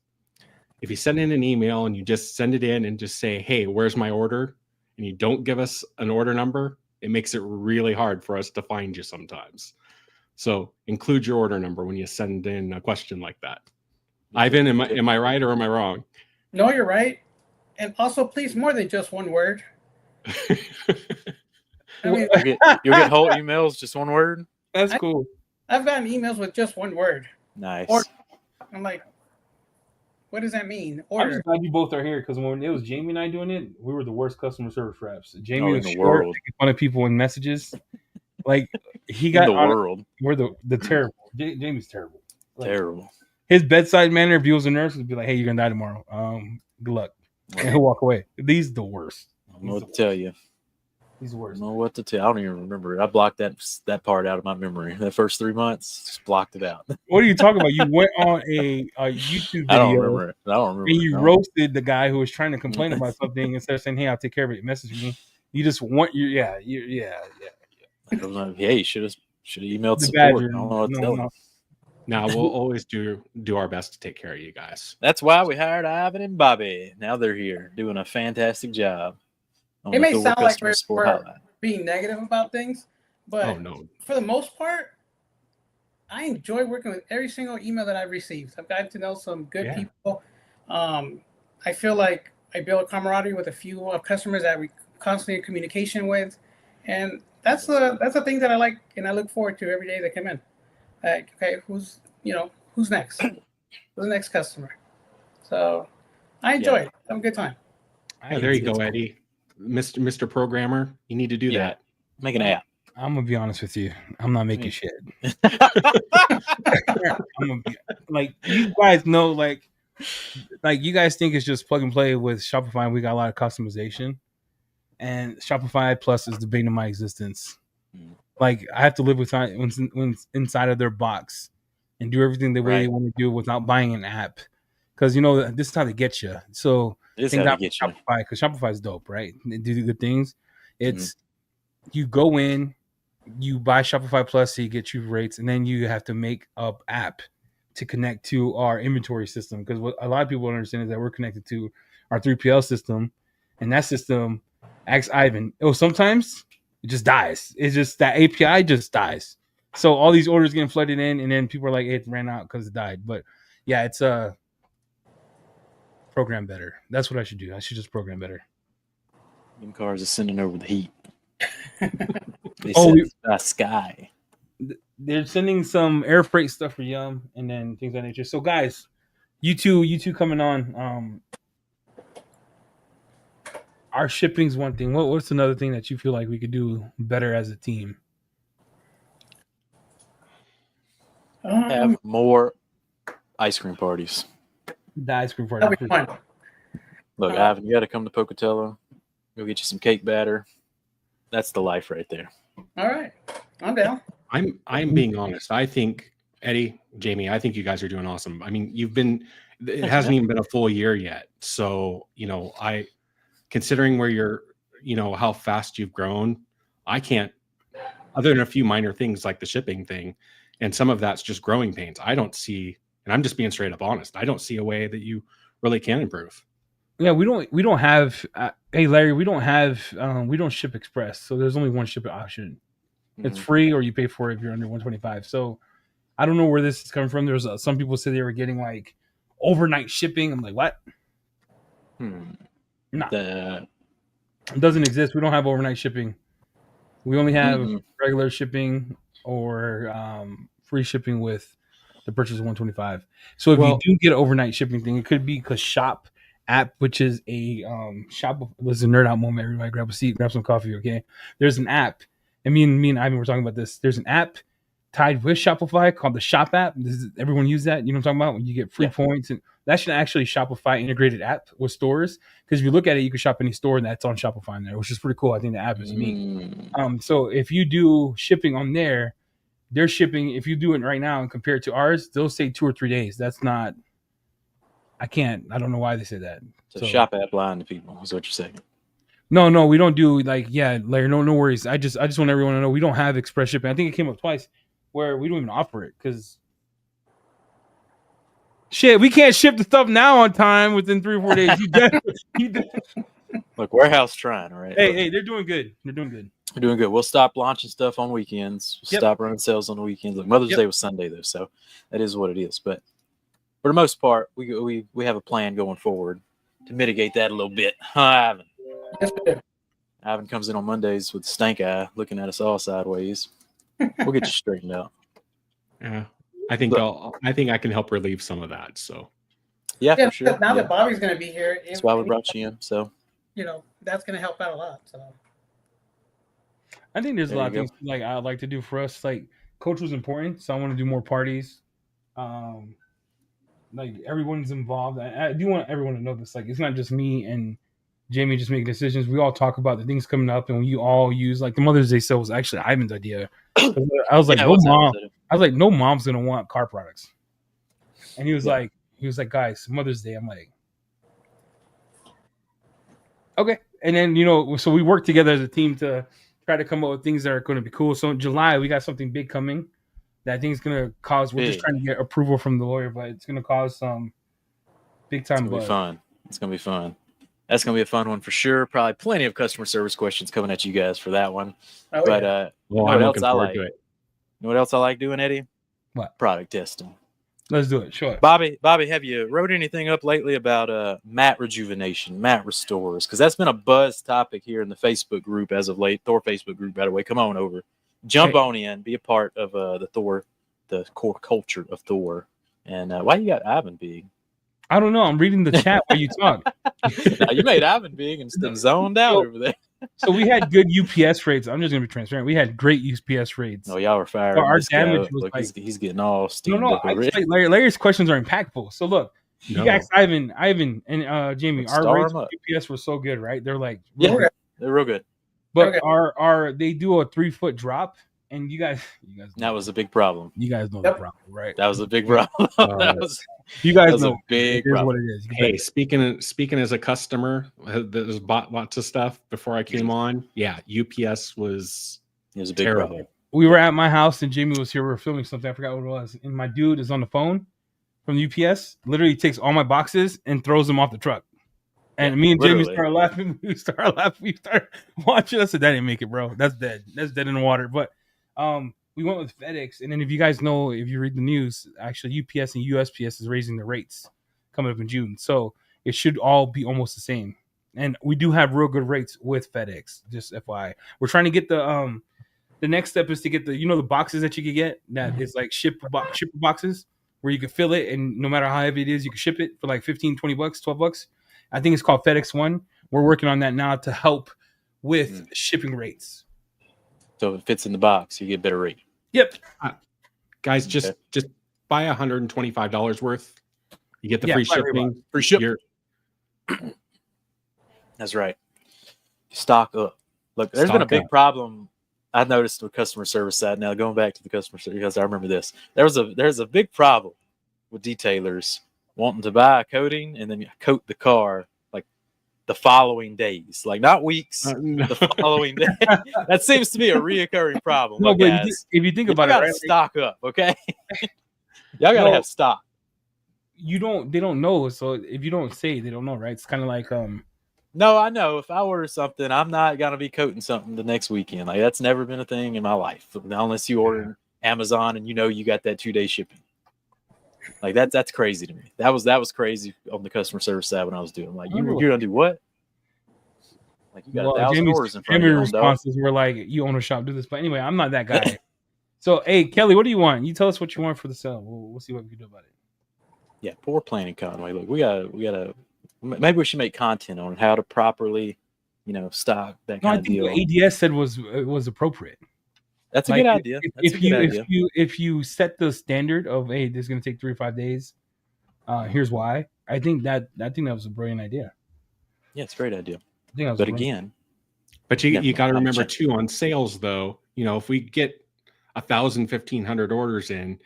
if you send in an email and you just send it in and just say, hey, where's my order? And you don't give us an order number, it makes it really hard for us to find you sometimes. So include your order number when you send in a question like that. Ivan, am I right or am I wrong? No, you're right. And also, please, more than just one word. I mean, you'll get whole emails, just one word. That's cool. I've gotten emails with just one word. Nice. I'm like, what does that mean? I'm Order. just glad you both are here because when it was Jamie and I doing it, we were the worst customer service reps. Jamie was in the short, world. making fun of people in messages. Like he got in the world. We're the terrible. Jamie's terrible. Like, terrible. His bedside manner, if he was a nurse, would be like, "Hey, you're gonna die tomorrow. Good luck," and he'll walk away. He's the worst. I don't know what to tell you. He's the worst. I don't know what to tell. I don't even remember it. I blocked that part out of my memory. The first 3 months, just blocked it out. What are you talking about? You went on a YouTube video. I don't remember it. And you roasted the guy who was trying to complain about something instead of saying, "Hey, I'll take care of it." Message me. You just want your yeah. I was like, hey, you should have emailed The support. Badger. I don't know what to tell you. Now we'll always do our best to take care of you guys. That's why we hired Ivan and Bobby. Now they're here doing a fantastic job. It may sound like we're being negative about things, but for the most part, I enjoy working with every single email that I've received. I've gotten to know some good people. I feel like I build a camaraderie with a few customers that we constantly in communication with, and that's the thing that I like and I look forward to every day they come in. Like, okay, who's next? Who's the next customer? So I enjoy it. Have a good time. Yeah, there you go, Eddie. Mr. Programmer, you need to do that. Make an app. I'm gonna be honest with you. I'm not making shit. Like you guys know, like you guys think it's just plug and play with Shopify. And we got a lot of customization, and Shopify Plus is the bane of my existence. Like I have to live with when inside of their box and do everything the way they want to do without buying an app, because this is how they get you. So this is how they get you. Shopify, because Shopify is dope, right? They do good things. It's you go in, you buy Shopify Plus, so you get cheap rates, and then you have to make up app to connect to our inventory system. Because what a lot of people don't understand is that we're connected to our 3PL system, and that system asks Ivan. Sometimes it just dies. It's just that API just dies. So all these orders getting flooded in, and then people are like, "Hey, it ran out because it died." But yeah, it's program better. That's what I should do. I should just program better. Them cars are sending over the heat. They send sky. They're sending some air freight stuff for Yum and then things of that nature. So guys, you two coming on. Our shipping's one thing. What's another thing that you feel like we could do better as a team? Have more ice cream parties. The ice cream party. That'd be fun. Look, Ivan, you got to come to Pocatello. Go get you some cake batter. That's the life right there. All right, I'm down. I'm being honest. I think Eddie, Jamie, I think you guys are doing awesome. I mean, it hasn't even been a full year yet. So, considering where you're, how fast you've grown, I can't, other than a few minor things like the shipping thing, And some of that's just growing pains. I don't see, and I'm just being straight up honest, I don't see a way that you really can improve. Yeah, we don't have. Hey, Larry, we don't ship express, so there's only one shipping option. It's free, or you pay for it if you're under 125. So I don't know where this is coming from. There's some people said they were getting like overnight shipping. I'm like, what? No, it doesn't exist. We don't have overnight shipping. We only have regular shipping or free shipping with the purchase of 125. So if you do get an overnight shipping thing, it could be because Shop app, which is a shop. This is a nerd out moment. Everybody grab a seat, grab some coffee. Okay, there's an app, and me and Ivan were talking about this. There's an app tied with Shopify called the Shop app. Everyone use that. You know what I'm talking about? When you get free points, and that's actually Shopify integrated app with stores. Because if you look at it, you can shop any store that's on Shopify in there, which is pretty cool. I think the app is neat. So if you do shipping on there, they're shipping. If you do it right now and compare it to ours, they'll say 2 or 3 days. That's not. I don't know why they say that. So Shop app lying to people is what you're saying. No, we don't do Larry. No worries. I just want everyone to know we don't have express shipping. I think it came up twice where we don't even offer it because shit, we can't ship the stuff now on time within 3 or 4 days. Look, warehouse trying, right? Hey, they're doing good. They're doing good. We'll stop launching stuff on weekends. We'll stop running sales on the weekends. Look, Mother's Day was Sunday though, so that is what it is. But for the most part, we have a plan going forward to mitigate that a little bit. Ivan. Yes, sir. Ivan comes in on Mondays with stank eye, looking at us all sideways. We'll get you straightened out. Yeah, I think I can help relieve some of that. So yeah, for sure. Now that Bobby's going to be here, that's why we brought you in. So that's going to help out a lot. So I think there's a lot of things like I'd like to do for us. Like coach was important, so I want to do more parties. Like everyone's involved. I do want everyone to know this. Like it's not just me and Jamie just making decisions. We all talk about the things coming up, and you all use like the Mother's Day sale was actually Ivan's idea. I was like, no mom's gonna want car products, and he was like, guys, Mother's Day. I'm like, okay, and then so we work together as a team to try to come up with things that are going to be cool. So in July we got something big coming that I think is going to cause. We're just trying to get approval from the lawyer, but it's going to cause some big time. It's going to be fun. It's going to be fun. That's going to be a fun one for sure. Probably plenty of customer service questions coming at you guys for that one. Oh, but yeah. what else I like? You know what else I like doing, Eddie? What? Product testing. Let's do it. Sure. Bobby, have you wrote anything up lately about matte rejuvenation, matte restores? Because that's been a buzz topic here in the Facebook group as of late. Thor Facebook group, by the way. Come on over. Jump on in. Be a part of the Thor, the core culture of Thor. And why you got Ivan big? I don't know. I'm reading the chat while you talk. Now, you made Ivan big and zoned out over there. So we had good UPS rates. I'm just going to be transparent. We had great UPS rates. Oh, y'all were fired. So our damage was look, like... he's getting all steamed up. Larry's questions are impactful. So look, you guys, Ivan and Jamie, our rates with UPS were so good, right? They're like... they're real good. But they do a 3-foot drop, and you guys that was a big problem. You guys know the problem, right? That was a big problem. You guys know a big problem. What it is. Hey, speaking as a customer that has bought lots of stuff before I came on, UPS was a big terrible. problem. We were at my house and Jamie was here. We were filming something. I forgot what it was. And my dude is on the phone from UPS. Literally takes all my boxes and throws them off the truck. And me and Jamie started laughing. We started watching. I said, "That didn't make it, bro. That's dead. That's dead in the water." But we went with FedEx, and then if you guys know, if you read the news, actually UPS and USPS is raising the rates coming up in June, so it should all be almost the same. And we do have real good rates with FedEx. Just FYI, we're trying to get the next step is to get the boxes that you could get that is like shipper boxes where you can fill it, and no matter how heavy it is, you can ship it for like $15, $20, $12. I think it's called FedEx One. We're working on that now to help with shipping rates. So if it fits in the box, you get a better rate. Yep. Guys, just buy $125 worth. You get the free shipping. Free shipping. That's right. Stock up. Look, there's been a big problem I've noticed with customer service side. Now going back to the customer service, because I remember this. There's a big problem with detailers wanting to buy a coating and then you coat the car like the following days, like not weeks, No. the following day. That seems to be a reoccurring problem. No, Look, but guys, if you think y'all about it, gotta right? stock up, okay? Y'all gotta No. have stock. They don't know. So if you don't say, they don't know, right? It's kind of like No, I know. If I order something, I'm not gonna be coating something the next weekend. Like that's never been a thing in my life, unless you order Amazon and you got that 2-day shipping. Like that's crazy to me. That was crazy on the customer service side when I was doing. Like you're gonna do what? Like you got 1,000 orders in front of you. Jamie's responses were like, "You own a shop, do this." But anyway, I'm not that guy. So hey, Kelly, what do you want? You tell us what you want for the sale. We'll see what we can do about it. Yeah, poor planning, Conway. Look, we gotta. Maybe we should make content on how to properly, stock that kind of deal. What ADS said was appropriate. That's a good idea. If you set the standard of, hey, this is going to take 3 or 5 days, here's why. I think that was a brilliant idea. Yeah, it's a great idea. But you got to remember too, on sales though, if we get 1,000, 1,500 orders in,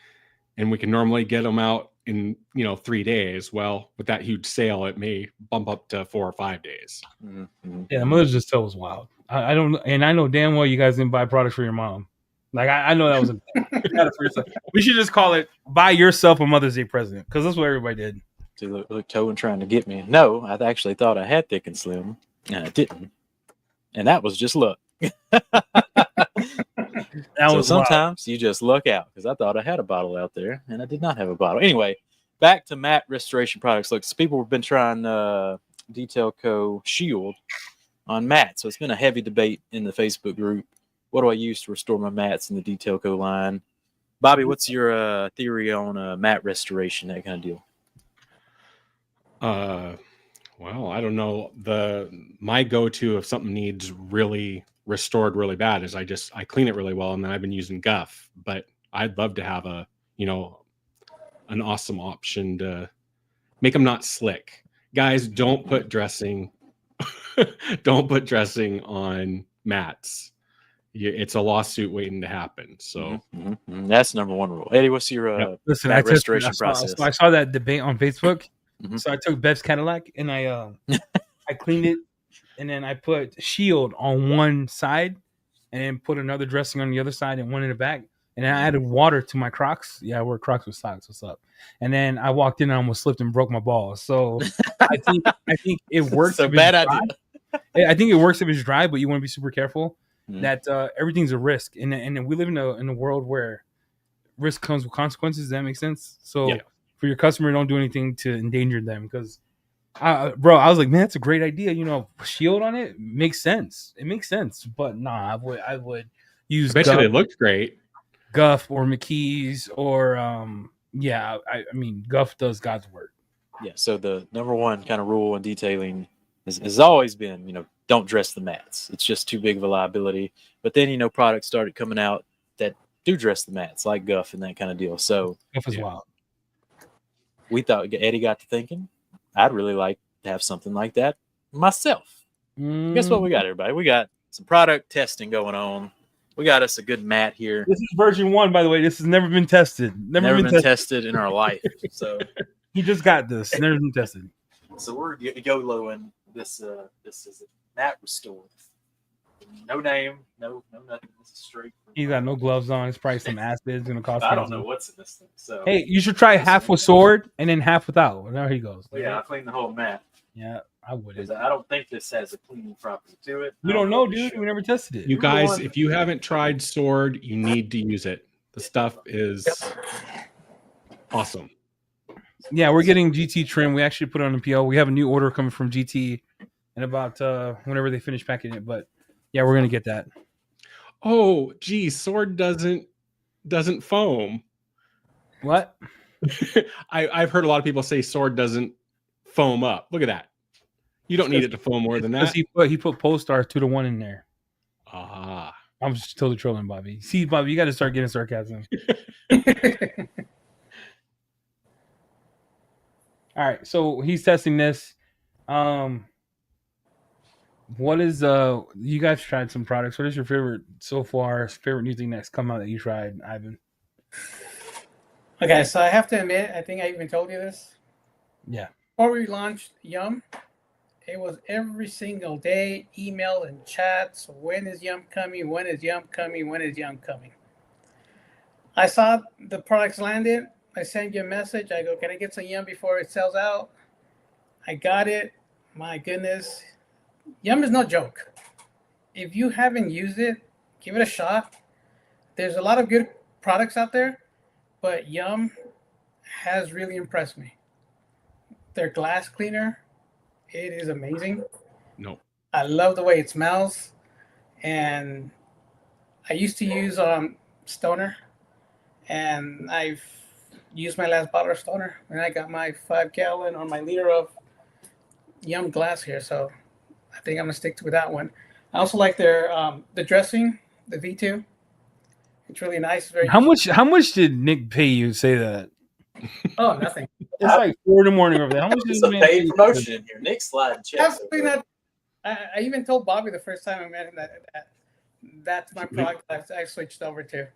and we can normally get them out in 3 days. Well, with that huge sale, it may bump up to 4 or 5 days. Mm-hmm. Yeah, the Mother's Just Tell was wild. I don't, and I know damn well you guys didn't buy products for your mom. Like I know that was we should just call it buy yourself a Mother's Day present, because that's what everybody did. See, look, Towan trying to get me. No, I actually thought I had thick and slim, and I didn't, and that was just luck. Sometimes you just luck out, because I thought I had a bottle out there, and I did not have a bottle. Anyway, back to matte restoration products. Look, so people have been trying T.H.O.R Shield on matte, so it's been a heavy debate in the Facebook group. What do I use to restore my mats in the T.H.O.R line? Bobby, what's your theory on matte restoration, that kind of deal? Well, I don't know. My go-to if something needs really restored really bad is I clean it really well, and then I've been using Guff. But I'd love to have an awesome option to make them not slick. Guys, don't put dressing. Don't put dressing on mats. It's a lawsuit waiting to happen. So that's number one rule. Eddie, what's your restoration process? I saw that debate on Facebook. Mm-hmm. So I took Bev's Cadillac and I cleaned it, and then I put Shield on one side, and then put another dressing on the other side and one in the back. And then I added water to my Crocs. Yeah, I wear Crocs with socks. What's up? And then I walked in and I almost slipped and broke my balls. So I think it works. So bad idea. I think it works if it's dry, but you want to be super careful. That everything's a risk, and we live in a world where risk comes with consequences. Does that make sense? So for your customer, don't do anything to endanger them. Because, I was like, man, that's a great idea. Shield on it makes sense. It makes sense, but nah, I would use. Especially it looked great. Guff or McKee's or I mean Guff does God's work. Yeah. So the number one kind of rule in detailing has always been, don't dress the mats. It's just too big of a liability. But then, products started coming out that do dress the mats, like Guff and that kind of deal. So Guff is wild. We thought, Eddie got to thinking, I'd really like to have something like that myself. Guess what we got, everybody? We got some product testing going on. We got us a good mat here. This is version 1, by the way. This has never been tested. Never been tested in our life. So he just got this. Never been tested. So we're YOLOing this. This is a mat restored. No name, no nothing. This is straight. He's got no gloves on. It's probably some acid. It's gonna cost. I don't know what's in this thing. So hey, you should try half with sword and then half without. There he goes. Well, yeah, I cleaned the whole mat. Yeah, I would. I don't think this has a cleaning property to it. We don't know, dude. We never tested it. You guys, if you haven't tried Sword, you need to use it. The stuff is awesome. Yeah, we're getting GT trim. We actually put it on the PO. We have a new order coming from GT in about whenever they finish packing it. But yeah, we're gonna get that. Oh, geez, Sword doesn't foam. What? I've heard a lot of people say Sword doesn't foam up. Look at that. You don't need it to foam more than that. He put Polestar 2-to-1 in there. Ah, I'm just totally trolling Bobby. See, Bobby, you got to start getting sarcasm. All right, so he's testing this. What is you guys tried some products? What is your favorite so far? Favorite new thing that's come out that you tried, Ivan? Okay, so I have to admit, I think I even told you this. Yeah. Before we launched Yum, it was every single day, email and chats. When is Yum coming? When is Yum coming? When is Yum coming? I saw the products landed. I sent you a message. I go, can I get some Yum before it sells out? I got it. My goodness. Yum is no joke. If you haven't used it, give it a shot. There's a lot of good products out there, but Yum has really impressed me. Their glass cleaner, it is amazing. No. I love the way it smells. And I used to use Stoner, and I've used my last bottle of Stoner, and I got my 5 gallon or my liter of Yum glass here. So I think I'm gonna stick to that one. I also like their the dressing, the V2. It's really nice. Very How much did Nick pay you to say that? Oh, nothing. It's like 4 in the morning over there. How much It's did a the man pay paid you? promotion in here. Nick's sliding checks. Absolutely not. I even told Bobby the first time I met him that that's my product I switched over to.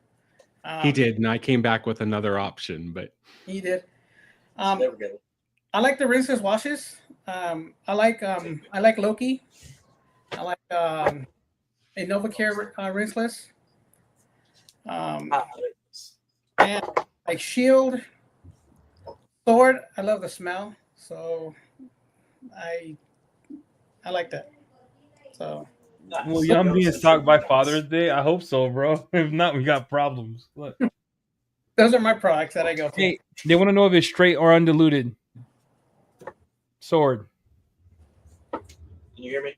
He did, and I came back with another option, but He did. There we go. I like the rinseless washes. I like Loki. I like a NovaCare rinseless. And like Shield, Sword. I love the smell, so I like that. So Nice. Well, Yum being stocked by Father's Day? I hope so, bro. If not, we got problems. Look. those are my products that I go to. Hey, they want to know if it's straight or undiluted. Sword. Can you hear me?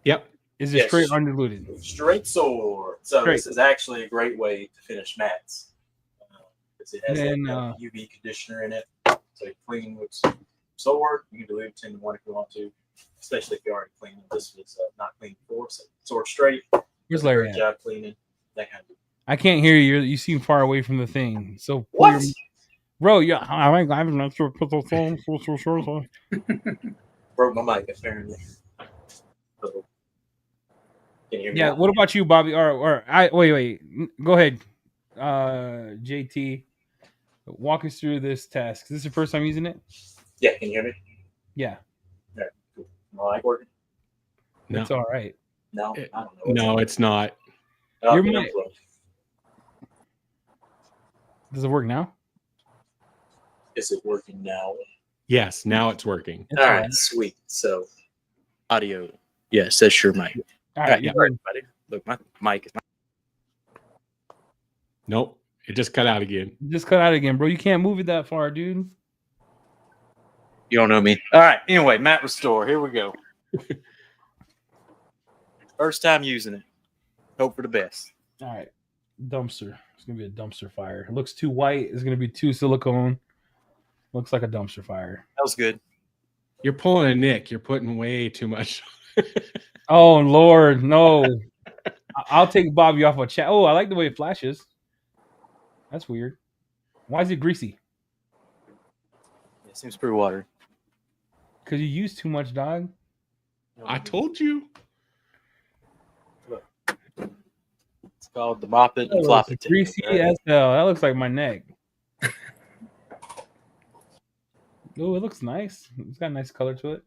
yep. Is it Yes. straight or undiluted? Straight sword. So Straight. this is actually a great way to finish mats. Because it has Then, that UV conditioner in it. So you clean with sword. You can dilute 10 to 1 if you want to. Especially if you already cleaned them. This was not cleaned before. So sword straight. Where's Does a Larry great at? job cleaning. That kind of thing. I can't hear you. You seem far away from the thing. So, pull What? bro, yeah, I'm not sure. Put the phone. So. Broke my mic apparently. So, can you hear me? Yeah. now? What about you, Bobby? Or I wait. Go ahead, JT. Walk us through this task. Is this your first time using it? Yeah, can you hear me? Yeah. Alright, cool. My mic working? No, It's all right. No, It- I don't know. no, it's not. Your Okay, mic- Does it work now? Is it working now? Yes, now it's working. It's All right, sweet. So, audio. Yes, that's your mic. All right. Yeah, You're good. buddy. Look, my mic is. Nope, it just cut out again. Just cut out again, bro. You can't move it that far, dude. You don't know me. All right. Anyway, Matt Restore. Here we go. First time using it. Hope for the best. All right. Dumpster. It's gonna be a dumpster fire. It looks too white. It's gonna be too silicone. Looks like a dumpster fire. That was good. You're pulling a Nick. You're putting way too much. Oh Lord, no. I'll take Bobby off a chat. Oh, I like the way it flashes. That's weird. Why is it greasy? It seems pretty watery. Because you use too much, dog. I told you. It's called the Mop It and Oh, Flop it's It. greasy technique, right? as hell. That looks like my neck. Oh, it looks nice. It's got a nice color to it.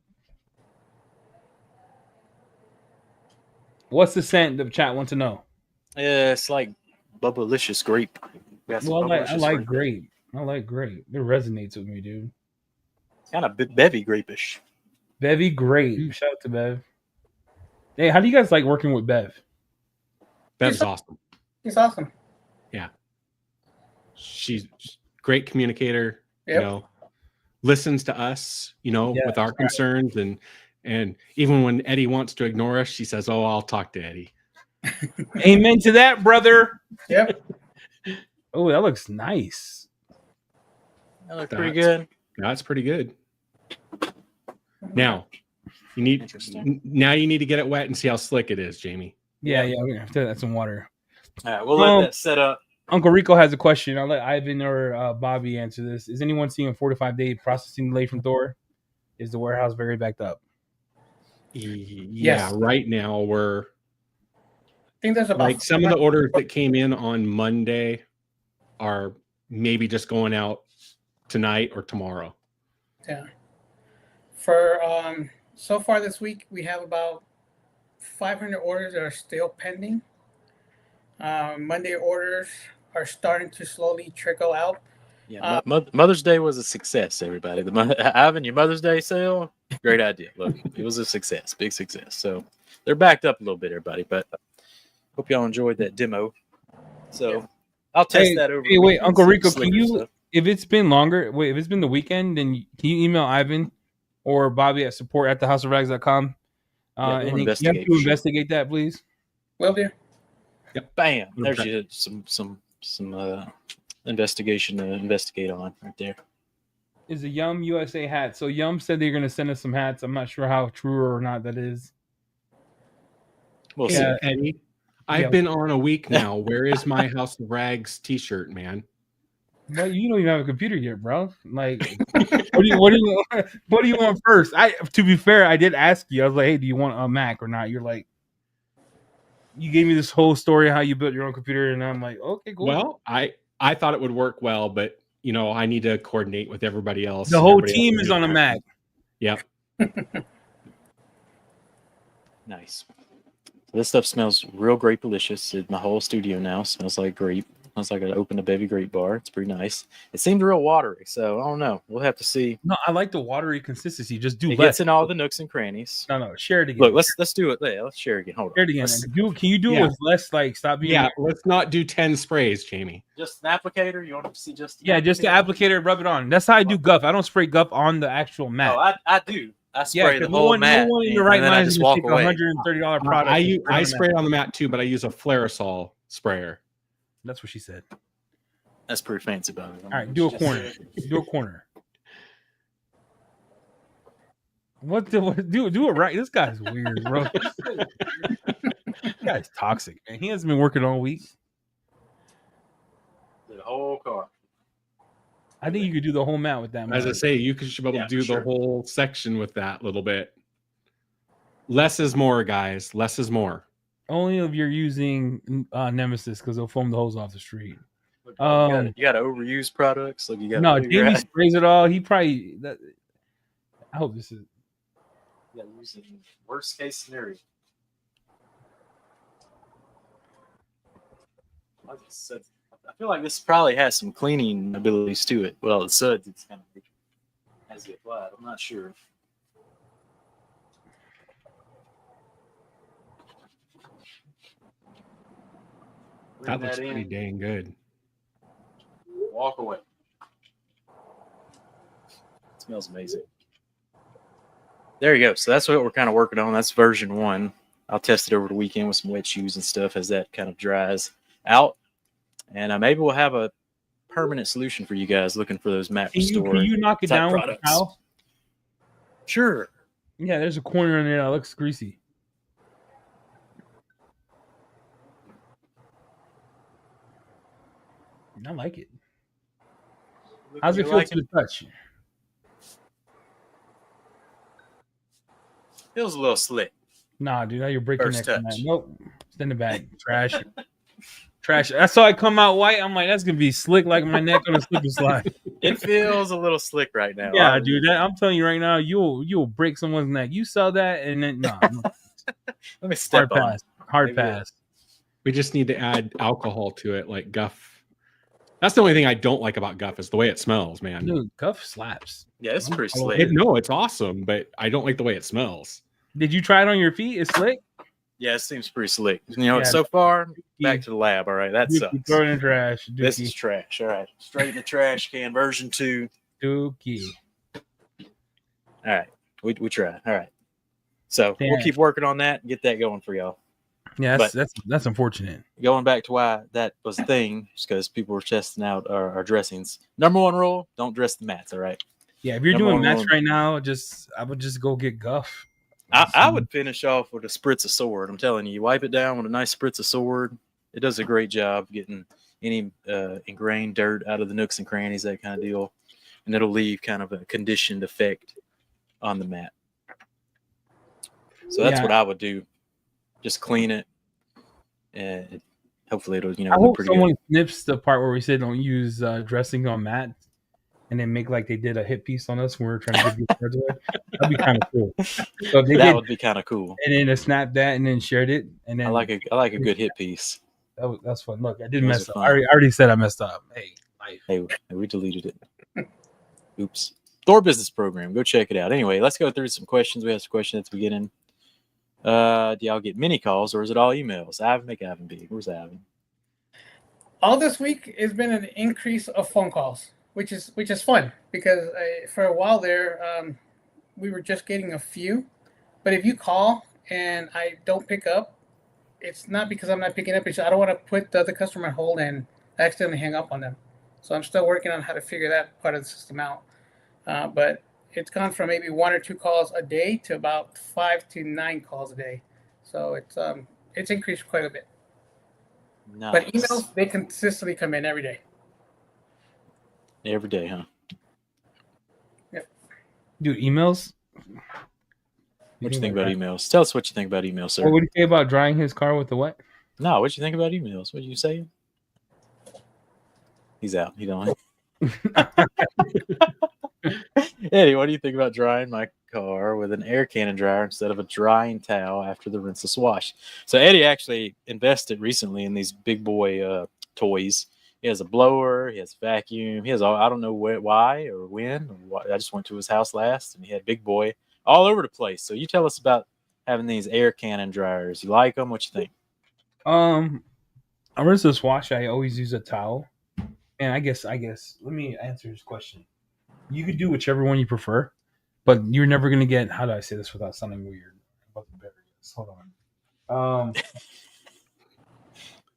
What's the scent the chat want to know? Yeah, it's like Bubblicious grape. Got some Well, I Bubblicious like grape. I like grape. It resonates with me, dude. Kind of bevy grape-ish. Bevy grape. Shout out to Bev. Hey, how do you guys like working with Bev? Bev's awesome. He's awesome. She's great communicator. Yep. You know, listens to us. You know, Yeah, with our concerns, and even when Eddie wants to ignore us, she says, "Oh, I'll talk to Eddie." Amen to that, brother. Yep. Oh, that looks nice. That looked pretty That's- good. That's pretty good. Now, you need Interesting. you need to get it wet and see how slick it is, Jamie. Yeah, we're gonna have to add some water. All right, we'll let that set up. Uncle Rico has a question. I'll let Ivan or Bobby answer this. Is anyone seeing a 4 to 5 day processing delay from Thor? Is the warehouse very backed up? Yeah, Yes. right now we're I think there's about like some of the orders that came in on Monday are maybe just going out tonight or tomorrow. Yeah. For so far this week, we have about 500 orders that are still pending. Monday orders are starting to slowly trickle out. Yeah, Mother's Day was a success, everybody. Ivan, your Mother's Day sale, great idea. Look, it was a success, big success. So they're backed up a little bit, everybody, but hope y'all enjoyed that demo. So I'll test that over. Hey, wait, Uncle Rico, can can you, stuff. if it's been longer, if it's been the weekend, then can you email Ivan or Bobby at support@thehouseofrags.com? Yeah, And then you have to investigate that, please. Will do. Yep. Bam. There's some investigation to investigate on right there. Is a Yum USA hat. So Yum said they're going to send us some hats. I'm not sure how true or not that is. We'll see. Eddie, I've been on a week now. Where is my House of Rags T-shirt, man? Well, you don't even have a computer yet, bro. Like, what do you want first? To be fair, I did ask you. I was like, hey, do you want a Mac or not? You're like, you gave me this whole story how you built your own computer, and I'm like, okay, cool. Well, I thought it would work well, but I need to coordinate with everybody else. The whole team is on a Mac. Yep. Nice. So this stuff smells real grape-delicious. My whole studio now smells like grape. Smells like I opened a baby grape bar. It's pretty nice. It seemed real watery, so I don't know. We'll have to see. No, I like the watery consistency. Just do less. It gets in all the nooks and crannies. No, share it again. Look, let's do it. Yeah, let's share it again. Hold on. Share it again. Can you do it with less? Like, stop being. Yeah, let's not do 10 sprays, Jamie. Just an applicator. You want to see just? Just the applicator. Rub it on. That's how I do guff. I don't spray guff on the actual mat. Oh, I do. I spray the whole mat. No one in your right mind just is walk take away. $130 product. I spray it on the mat too, but I use a Flairosol sprayer. That's what she said. That's pretty fancy about it. All right, do a corner. Do a corner. What do it right? This guy's weird, bro. This guy's toxic, man. He hasn't been working all week. The whole car. I think you could do the whole mat with that. As I say, you should be able to do the whole section with that little bit. Less is more, guys. Less is more. Only if you're using Nemesis, because they'll foam the hose off the street. You got to overuse products. Like you got. No, Jamie sprays it all. He probably. I hope this is. Yeah, using worst case scenario. I feel like this probably has some cleaning abilities to it. Well, the suds, it's kind of as it applied. I'm not sure. That looks pretty dang good. Walk away. It smells amazing. There you go. So that's what we're kind of working on. That's version 1. I'll test it over the weekend with some wet shoes and stuff as that kind of dries out. And maybe we'll have a permanent solution for you guys looking for those mat restore. Can you knock it down with the towel? Sure. Yeah, there's a corner in there that looks greasy. I like it. How's it feel to the touch? Feels a little slick. Nah, dude, now you're breaking First touch. Nope. Send it back. Trash. Trash. I saw it come out white. I'm like, that's gonna be slick like my neck on a slip and slide. It feels a little slick right now. Yeah, dude. I'm telling you right now, you'll break someone's neck. You sell that, and then no. Let me step hard pass. Hard pass. We just need to add alcohol to it, like Guff. That's the only thing I don't like about Guff is the way it smells, man. Dude, Guff slaps. Yeah, it's pretty slick. No, it's awesome, but I don't like the way it smells. Did you try it on your feet? It's slick. Yeah, it seems pretty slick. So far, back to the lab. All right, that sucks. Throw it in the trash. Dookie. This is trash. All right, straight in the trash can. Version 2. Dookie. All right, we tried. All right, so we'll keep working on that and get that going for y'all. Yeah, that's unfortunate. Going back to why that was a thing, just because people were testing out our dressings. Number 1 rule: don't dress the mats. All right. Yeah, if you're doing mats right now, I would just go get Guff. I would finish off with a spritz of sword. I'm telling you, wipe it down with a nice spritz of sword. It does a great job getting any ingrained dirt out of the nooks and crannies, that kind of deal. And it'll leave kind of a conditioned effect on the mat. So that's what I would do. Just clean it. And hopefully it'll, I hope pretty someone good. snips the part where we say don't use dressing on mats. and then make like they did a hit piece on us when we were trying to give you cards away. That'd be kind of cool. So if they That did, would be kind of cool. and then snapped that and then shared it, and then I like a good hit piece. that's fun. Look, I didn't Those mess are up. fun. I already said I messed up. Hey, life. Hey, we deleted it. Oops. T.O.R business program. Go check it out. Anyway, let's go through some questions. We have some questions at the beginning. Do y'all get mini calls or is it all emails? Ivan, make Ivan big. Where's Ivan? All this week has been an increase of phone calls, which is fun because for a while there, we were just getting a few. But if you call and I don't pick up, it's not because I'm not picking up. It's I don't want to put the other customer on hold and accidentally hang up on them. So I'm still working on how to figure that part of the system out. But it's gone from maybe 1 or 2 calls a day to about 5 to 9 calls a day. So it's increased quite a bit. Nice. But emails, they consistently come in every day. Every day, huh? Yep. Dude, emails. What you think about emails? Tell us what you think about emails, sir. What did you say about drying his car with the what? No, what you think about emails? What you say? He's out. He don't. Eddie, what do you think about drying my car with an air cannon dryer instead of a drying towel after the rinseless wash? So Eddie actually invested recently in these big boy toys. He has a blower, he has a vacuum, he has all, I don't know why or when. I just went to his house last and he had big boy all over the place. So you tell us about having these air cannon dryers. You like them? What you think? A rinseless wash, I always use a towel. And I guess let me answer his question. You could do whichever one you prefer, but you're never gonna get, how do I say this without sounding weird? About the beverages. Hold on.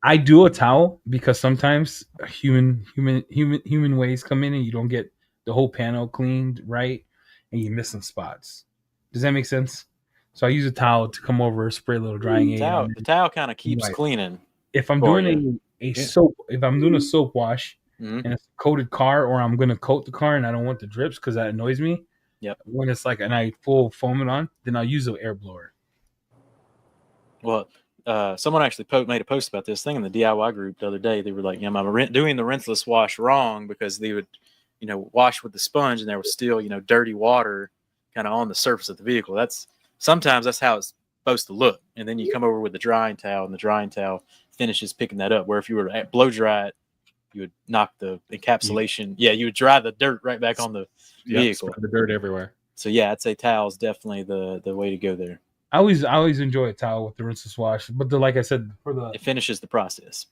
I do a towel because sometimes human ways come in and you don't get the whole panel cleaned right and you miss some spots. Does that make sense? So I use a towel to come over, spray a little drying aid. The towel kind of keeps Right. cleaning. If I'm doing a soap, if I'm doing a soap wash, and it's a coated car, or I'm gonna coat the car and I don't want the drips because that annoys me. Yep. When it's like and I full foam it on, then I'll use an air blower. Well, someone actually made a post about this thing in the DIY group the other day. They were like, I'm doing the rinseless wash wrong because they would, wash with the sponge and there was still, dirty water kind of on the surface of the vehicle. Sometimes that's how it's supposed to look. And then you come over with the drying towel and the drying towel finishes picking that up. Where if you were to blow dry it, you would knock the encapsulation. Yeah, you would dry the dirt right back on the vehicle. The dirt everywhere. So yeah, I'd say towel is definitely the way to go there. I always enjoy a towel with the rinseless wash, but like I said, it finishes the process.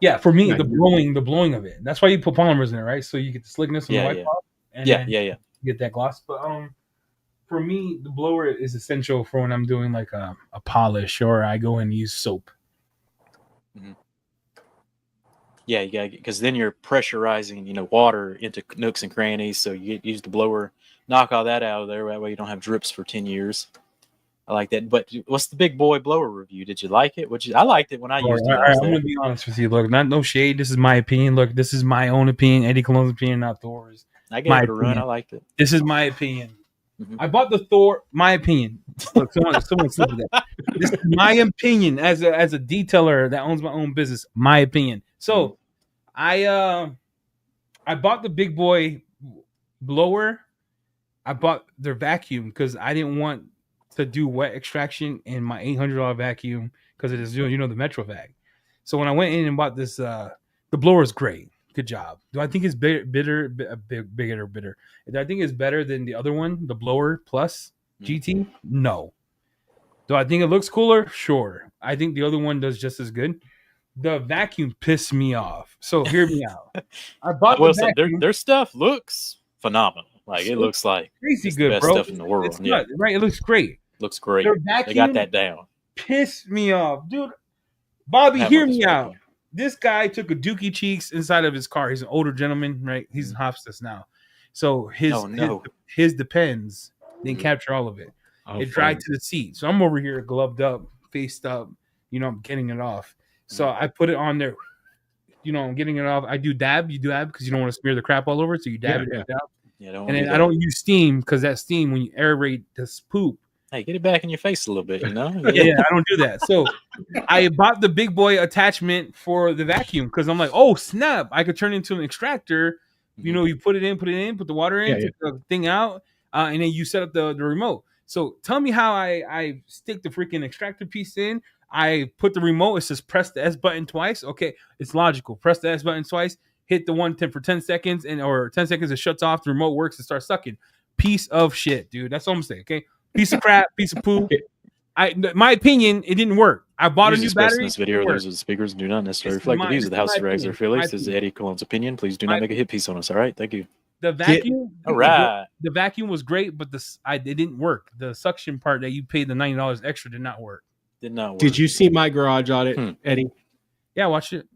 Yeah, for me, the blowing of it. That's why you put polymers in it, right? So you get the slickness and the wipe off, and you get that gloss. But for me, the blower is essential for when I'm doing like a polish or I go and use soap. Mm-hmm. Yeah, you got because then you're pressurizing, water into nooks and crannies. So you use the blower, knock all that out of there. That way you don't have drips for 10 years. I like that. But what's the big boy blower review? Did you like it? I liked it when I used it. I'm going to be honest with you. Look, no shade. This is my opinion. Look, this is my own opinion. Eddie Colon's opinion, not Thor's. I gave it a run. I liked it. This is my opinion. Mm-hmm. I bought the T.O.R. My opinion. Look, someone said that. This is my opinion as a detailer that owns my own business. My opinion. So, I bought the big boy blower. I bought their vacuum because I didn't want to do wet extraction in my $800 vacuum because it is the MetroVac. So when I went in and bought this, the blower is great. Good job. Do I think it's bitter? Do I think it's better than the other one, the blower plus GT? No. Do I think it looks cooler? Sure. I think the other one does just as good. The vacuum pissed me off. So hear me out. I bought the vacuum. Their stuff looks phenomenal. Like it looks like crazy it's good, the best bro. Stuff in the world. It's not, right? It looks great. Looks great. They got that down. Pissed me off, dude. Bobby, hear me out. This guy took a Dookie Cheeks inside of his car. He's an older gentleman, right? He's in hospice now. So his Depends didn't capture all of it. It dried to the seat. So I'm over here gloved up, faced up, I'm getting it off. So I put it on there, I'm getting it off. I do dab. You dab because you don't want to smear the crap all over it. So you dab it out. And then I don't use steam because that steam, when you aerate this poop. Hey, get it back in your face a little bit, Yeah, I don't do that. So I bought the big boy attachment for the vacuum because I'm like, oh, snap. I could turn into an extractor You know, you put the water in, Yeah, take the thing out, and then you set up the remote. So tell me how I stick the freaking extractor piece in. I put the remote. It says press the S button twice. Okay, it's logical. Press the S button twice. Hit the 110 for 10 seconds, or 10 seconds. It shuts off. The remote works. It starts sucking. Piece of shit, dude. That's all I'm saying. Okay, piece of crap. Piece of poo. My opinion, it didn't work. I bought a new battery. In this video, those are the speakers do not necessarily reflect the views of the House of Rags or affiliates. This is Eddie Colon's opinion. Please do not make a hit piece on us. All right, thank you. The vacuum, all right. The vacuum was great, but it didn't work. The suction part that you paid the $90 extra did not work. Did not work. Did you see my garage audit, Eddie? Yeah, I watched it.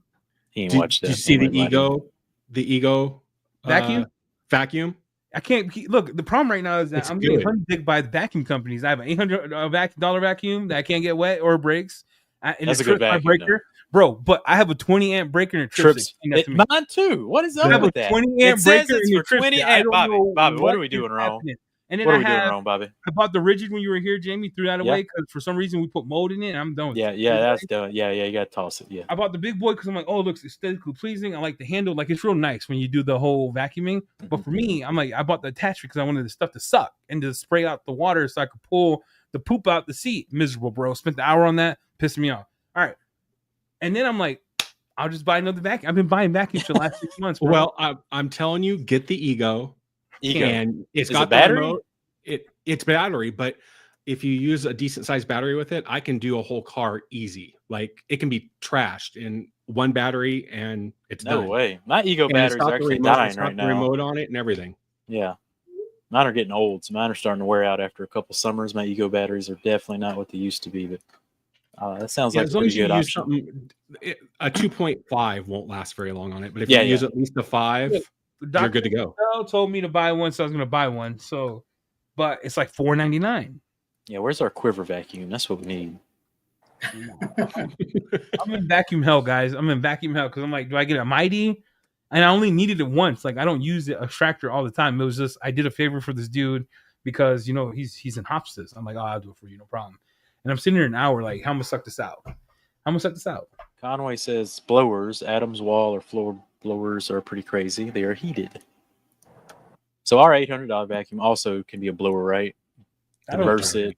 He ain't watched that. Did you see the ego vacuum? I can't look. The problem right now is that I'm getting hunted dick by the vacuum companies. I have an $800 vacuum that I can't get wet or breaks. And that's a good vacuum, breaker, bro. But I have a 20 amp breaker and it trips. Mine too. What is up with that? 20 amp breaker and for 20 amp. Bobby, what are we doing wrong? And then what are we doing wrong, Bobby? I bought the rigid when you were here, Jamie. Threw that away because for some reason we put mold in it. And I'm done with it. Yeah, that's done. Yeah, you gotta toss it. Yeah. I bought the big boy because I'm like, oh, it looks aesthetically pleasing. I like the handle, like it's real nice when you do the whole vacuuming. But for me, I'm like, I bought the attachment because I wanted the stuff to suck and to spray out the water so I could pull the poop out the seat. Miserable, bro. Spent the hour on that, pissed me off. All right, and then I'm like, I'll just buy another vacuum. I've been buying vacuums for the last 6 months. Bro. Well, I'm telling you, get the ego. And it's got battery. Remote. It's battery, but if you use a decent sized battery with it, I can do a whole car easy. Like it can be trashed in one battery and it's no done. way. My ego batteries are actually dying right now. Remote on it and everything. Yeah, mine are getting old, so mine are starting to wear out after a couple summers. My ego batteries are definitely not what they used to be, but that sounds like a pretty good option. A 2.5 won't last very long on it, but if you use at least a 5, you're good to go. Told me to buy one, so I was going to buy one. So, but it's like $4.99. Yeah, where's our quiver vacuum? That's what we need. I'm in vacuum hell, guys. I'm in vacuum hell because I'm like, do I get a Mighty? And I only needed it once. Like I don't use the extractor all the time. It was just I did a favor for this dude because he's in hospice. I'm like, oh, I'll do it for you, no problem. And I'm sitting here an hour, like, how am I gonna suck this out? Conway says blowers, Adams wall or floor blowers are pretty crazy. They are heated. So our $800 vacuum also can be a blower, right? Converse it.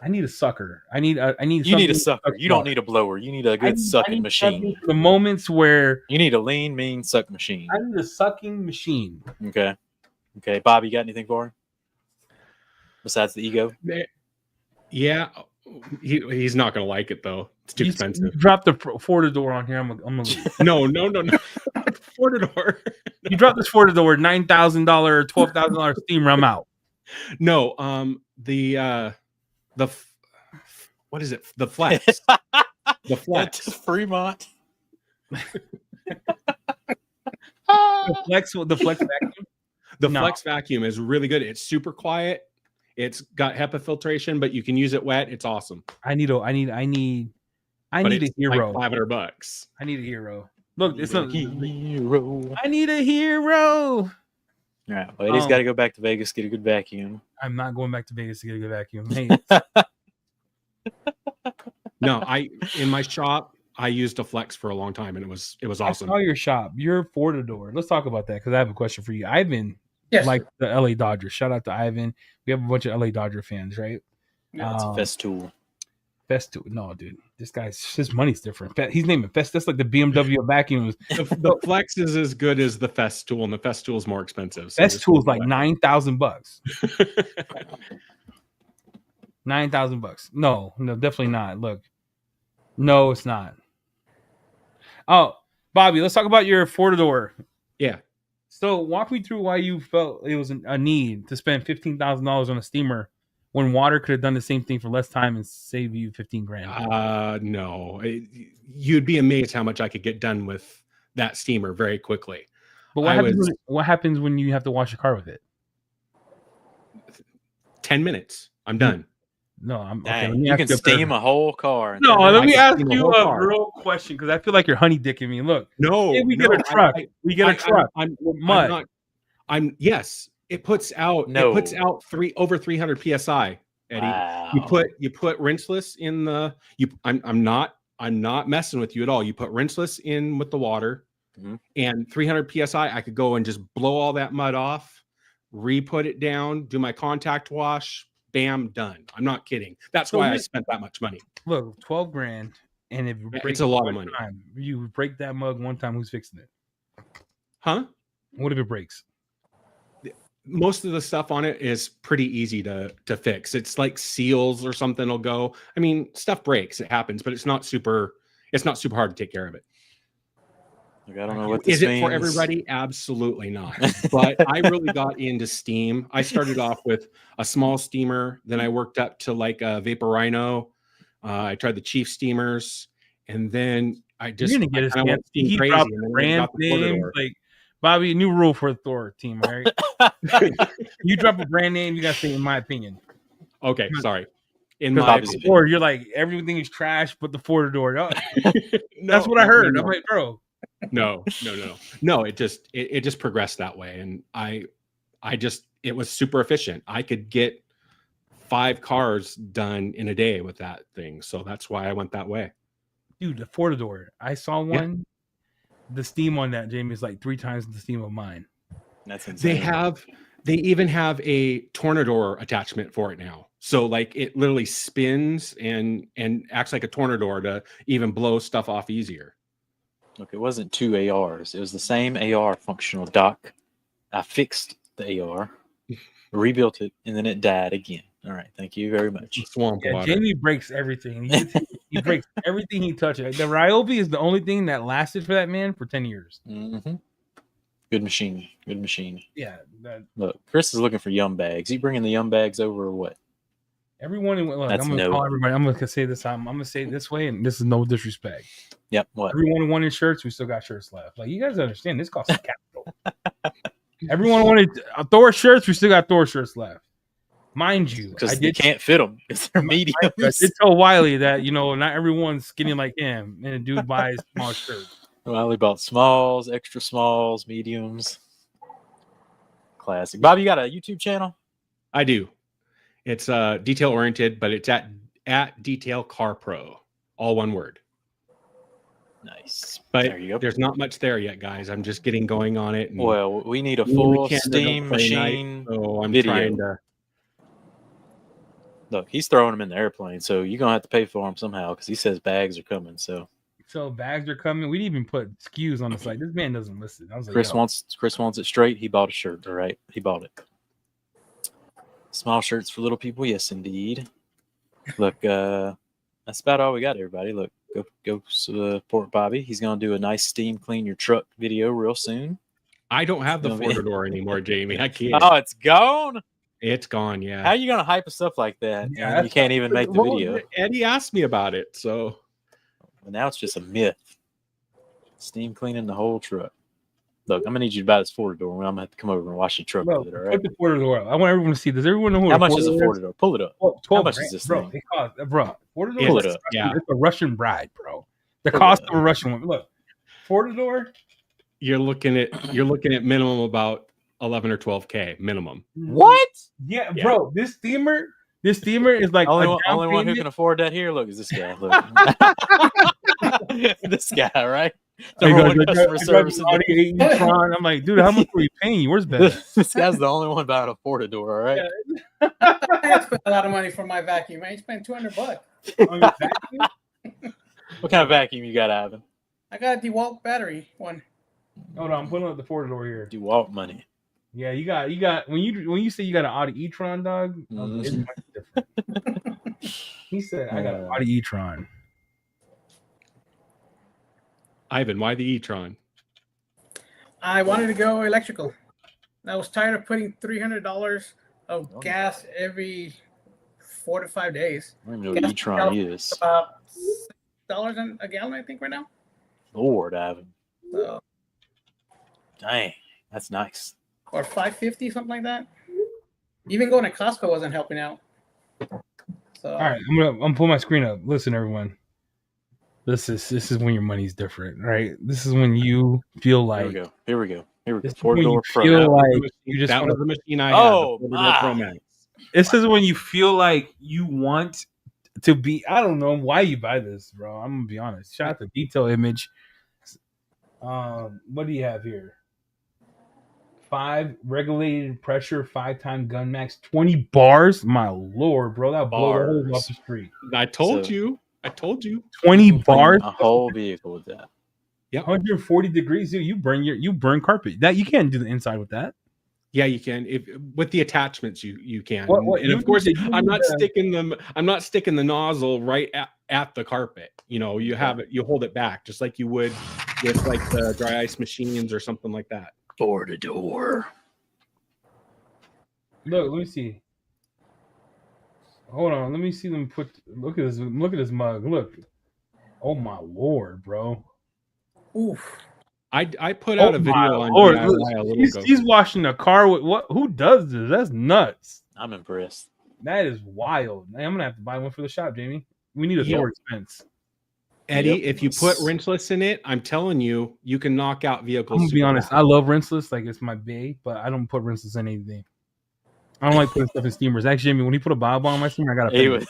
I need a sucker. I need. You need a sucker. You don't need a blower. You need a good sucking machine. The moments where you need a lean, mean suck machine. I need a sucking machine. Okay. Bob, you got anything for him besides the ego? Yeah, he's not gonna like it though. It's too expensive. You dropped the Ford-A-Door on here. I'm gonna leave. No. Ford-A-Door. You dropped this Ford-A-Door, $9,000, $12,000 steamer. I'm out. No, what is it? The Flex. The Flex. Fremont. The Flex vacuum. The Flex vacuum is really good. It's super quiet. It's got HEPA filtration, but you can use it wet. It's awesome. I need a hero. Like $500. I need a hero. Look, it's not hero. I need a hero. All right. Well, Eddie's got to go back to Vegas, get a good vacuum. I'm not going back to Vegas to get a good vacuum. Hey. No, in my shop, I used a Flex for a long time, and it was awesome. I saw your shop. Your Ford-A-Door. Let's talk about that because I have a question for you. Ivan, like the LA Dodgers. Shout out to Ivan. We have a bunch of LA Dodger fans, right? Yeah, it's a Festool. Festool. No, dude. This guy's his money's different. He's naming Fest. That's like the BMW of vacuums. The Flex is as good as the Festool, and the Festool is more expensive. So Festool is like $9,000. $9,000. No, definitely not. Look, no, it's not. Oh, Bobby, let's talk about your Ford-A-Door. Yeah. So walk me through why you felt it was a need to spend $15,000 on a steamer when water could have done the same thing for less time and save you $15,000. No, you'd be amazed how much I could get done with that steamer very quickly. But what happens when you have to wash your car with it? 10 minutes. I'm done. No, I'm okay. You can steam a whole car. No, let me ask you a real question because I feel like you're honey dicking me. Look, we get a truck. We get a truck. Yes. It puts out over 300 psi, Eddie. Wow. You put rinseless in the I'm not messing with you at all. You put rinseless in with the water, and 300 psi, I could go and just blow all that mud off, re-put it down, do my contact wash, bam, done. I'm not kidding. That's why I spent that much money. Look, 12 grand, and if you break It's a lot of money. You break that mug one time, who's fixing it? Huh? What if it breaks? Most of the stuff on it is pretty easy to fix. It's like seals or something will go. I mean, stuff breaks, it happens, but it's not super hard to take care of it. Like, I don't know what this means. Is it for everybody? Absolutely not. But I really got into steam. I started off with a small steamer, then I worked up to like a Vapor Rhino. I tried the Chief steamers, and then I just You're gonna get I went steam crazy. And then brand name, like Bobby, new rule for the Thor team, all right? You drop a brand name, you gotta say in my opinion. Okay, sorry. In my opinion. Or you're like everything is trash, but the Fortador. That's what I heard. I'm like, bro. No. It just progressed that way, and it was super efficient. I could get 5 cars done in a day with that thing, so that's why I went that way. Dude, the Fortador. I saw one. Yeah. The steam on that, Jamie, is like 3 times the steam of mine. That's insane. They even have a Tornador attachment for it now. So like it literally spins and acts like a Tornador to even blow stuff off easier. Look, it wasn't 2 ARs. It was the same AR functional dock. I fixed the AR, rebuilt it, and then it died again. All right, thank you very much. Swamp water. Jamie breaks everything. He breaks everything he touches. The Ryobi is the only thing that lasted for that man for 10 years. Mm-hmm. Good machine. Yeah. Look, Chris is looking for yum bags. You bringing the yum bags over or what? Everyone, look, I'm going to call everybody. I'm going to say this. I'm going to say it this way, and this is no disrespect. Yep. What? Everyone wanted shirts. We still got shirts left. Like, you guys understand, this costs capital. Everyone wanted Thor shirts. We still got Thor shirts left. Mind you, because they can't fit them because they're mediums. I did tell Wiley that not everyone's skinny like him, and a dude buys small shirts. Wiley bought smalls, extra smalls, mediums. Classic. Bob, you got a YouTube channel? I do. It's detail oriented, but it's at T.H.O.R Pro, all one word. Nice. But there you go. There's not much there yet, guys. I'm just getting going on it. Well, we need a full steam machine. So I'm video. trying to. Look, he's throwing them in the airplane, so you're gonna have to pay for them somehow because he says bags are coming. So bags are coming. We didn't even put SKUs on the site. This man doesn't listen. I was like, Chris wants it straight. He bought a shirt. All right, he bought it. Small shirts for little people. Yes, indeed. Look, that's about all we got, everybody. Look, go support Bobby. He's gonna do a nice steam clean your truck video real soon. I don't have the Fortador anymore, Jamie. I can't. Oh, it's gone. It's gone, yeah. How are you gonna hype us up like that? Yeah, you can't even make the video. Eddie asked me about it, so well, now it's just a myth. Steam cleaning the whole truck. Look, I'm gonna need you to buy this Fortador. I'm gonna have to come over and wash the truck with it. All right. Put the Fortador up. I want everyone to see this. Everyone know how much is a Fortador? Pull it up. How much is this thing? Bro, Fortador. Pull it up. Yeah, it's a Russian bride, bro. The cost of a Russian woman. Look, Fortador. You're looking at minimum about 11 or 12K minimum. What? Yeah, bro. This steamer is like only one who can afford that here. Look, is this guy. Look. This guy, right? Customer service. I'm like, dude, how much are we paying you? Where's Ben? This guy's the only one buying a Fortador, all right? Yeah. I spent a lot of money for my vacuum. I spent $200 on your vacuum. What kind of vacuum you got, Ivan? I got a DeWalt battery one. Hold on, I'm putting up the Fortador here. DeWalt money. Yeah, you got when you say you got an Audi e-tron, dog. It's much different. He said, "I got an Audi e-tron." Ivan, why the e-tron? I wanted to go electrical. I was tired of putting $300 of gas every 4 to 5 days. I don't even know what e-tron is. About $6 a gallon, I think, right now. Lord, Ivan. So, dang, that's nice. Or $5.50, something like that. Even going to Costco wasn't helping out. So, all right, I'm gonna pull my screen up. Listen, everyone. This is when your money's different, right? This is when you feel like Here we go. Fortador Pro. Feel like you just that was the machine I had. Oh, Pro Max. This is when you feel like you want to be. I don't know why you buy this, bro. I'm gonna be honest. Shout out to Detail Image. What do you have here? 5 regulated pressure, 5-time gun max, 20 bars. My lord, bro, that blow the hole off the street. I told you. 20 You can clean bars, a whole vehicle with that. Yep. 140 degrees. Dude, you burn carpet. That you can't do the inside with that. Yeah, you can. If with the attachments, you can. What, and of course, I'm not sticking them. I'm not sticking the nozzle right at the carpet. You know, you have it. You hold it back just like you would with like the dry ice machines or something like that. Door to door. Look, let me see. Hold on, let me see them put. Look at this. Look at this mug. Look. Oh my lord, bro. Oof. I put out a video on Lord, DIY look, a little ago. he's washing a car with what? Who does this? That's nuts. I'm impressed. That is wild. I'm gonna have to buy one for the shop, Jamie. We need a door expense. Eddie, if you put rinseless in it, I'm telling you, you can knock out vehicles. I'm gonna be honest. I love rinseless, like it's my bae, but I don't put rinseless in anything. I don't like putting stuff in steamers. Actually, Jamie, when he put a Bob on my steamer, I gotta.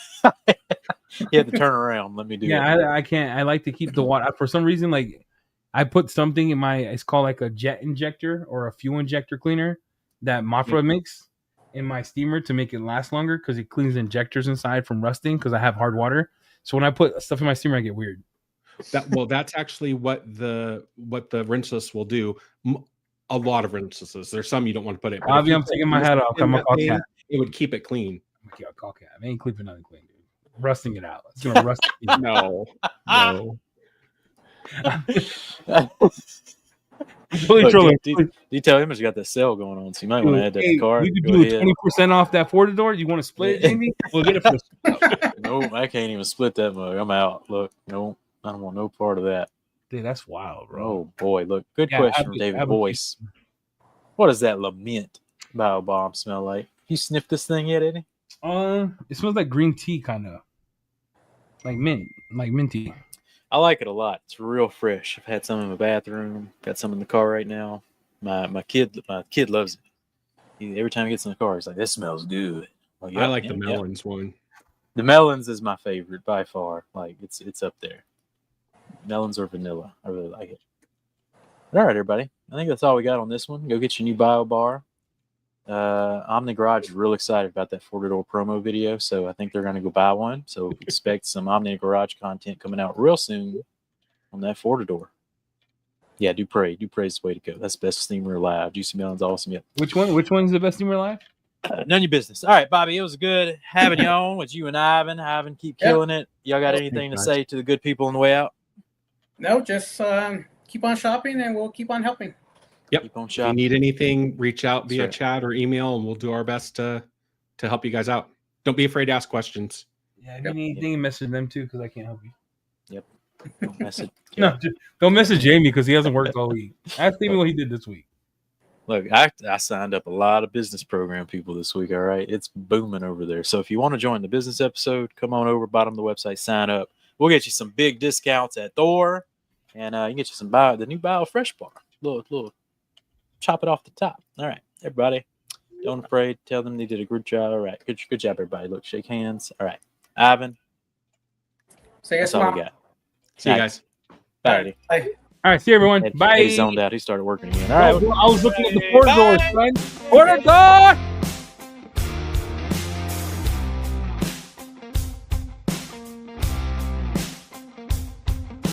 He had to turn around. Let me do it. Yeah, I can't. I like to keep the water. For some reason, like I put something in my. It's called like a jet injector or a fuel injector cleaner that Mafra makes in my steamer to make it last longer because it cleans injectors inside from rusting because I have hard water. So when I put stuff in my steamer, I get weird. That's actually what the rinseless will do. A lot of rinselesses. There's some you don't want to put it. I'm taking my hat off. I'm a call cat. It would keep it clean. I'm a call cat. I ain't clipping nothing clean, dude. Rusting it out. It's gonna rust. No. Look, do you tell him he's got that sale going on? So you might want to add that to the car. We could do 20% off that Ford-A-Door. You want to split it, Jamie? We'll get it for. No, I can't even split that mug. I'm out. Look, no, I don't want no part of that. Dude, that's wild, bro. Oh boy, look, good question from David Boyce. What does that lament bio bomb smell like? You sniffed this thing yet, Eddie? It smells like green tea, kind of like mint, like minty. I like it a lot. It's real fresh. I've had some in my bathroom. Got some in the car right now. My kid loves it. Every time he gets in the car, he's like, "This smells good." Well, I like the melons one. The melons is my favorite by far. Like it's up there. Melons or vanilla. I really like it. All right, everybody. I think that's all we got on this one. Go get your new bio bar. Omni Garage is real excited about that Ford-A-Door promo video, so I think they're going to go buy one. So expect some Omni Garage content coming out real soon on that Ford-A-Door. Yeah, Dupre is the way to go. That's the best steamer alive. Juicy Melon's awesome. Yep. Which one's the best steamer alive? None of your business. All right, Bobby, it was good having you on with you and Ivan. Ivan, keep killing it. Y'all got anything to say to the good people on the way out? No, just keep on shopping and we'll keep on helping. Yep. Keep on if shopping. you need anything, reach out via chat or email, and we'll do our best to help you guys out. Don't be afraid to ask questions. Yeah, if you need anything, message them too, because I can't help you. Yep. Don't message. No, don't message Jamie because he hasn't worked all week. Ask Jamie what he did this week. Look, I signed up a lot of business program people this week. All right, it's booming over there. So if you want to join the business episode, come on over, bottom of the website, sign up. We'll get you some big discounts at T.H.O.R, and you can get you some the new Bio Fresh Bar. Little. Chop it off the top. All right, everybody. Don't afraid. Tell them they did a good job. All right. Good job, everybody. Look, shake hands. All right. Ivan. That's all we got. See you guys. Bye. Bye. All right, see everyone. Bye. He zoned out. He started working again. All right. I was looking at the Ford-A-Door, son. Ford-A-Door!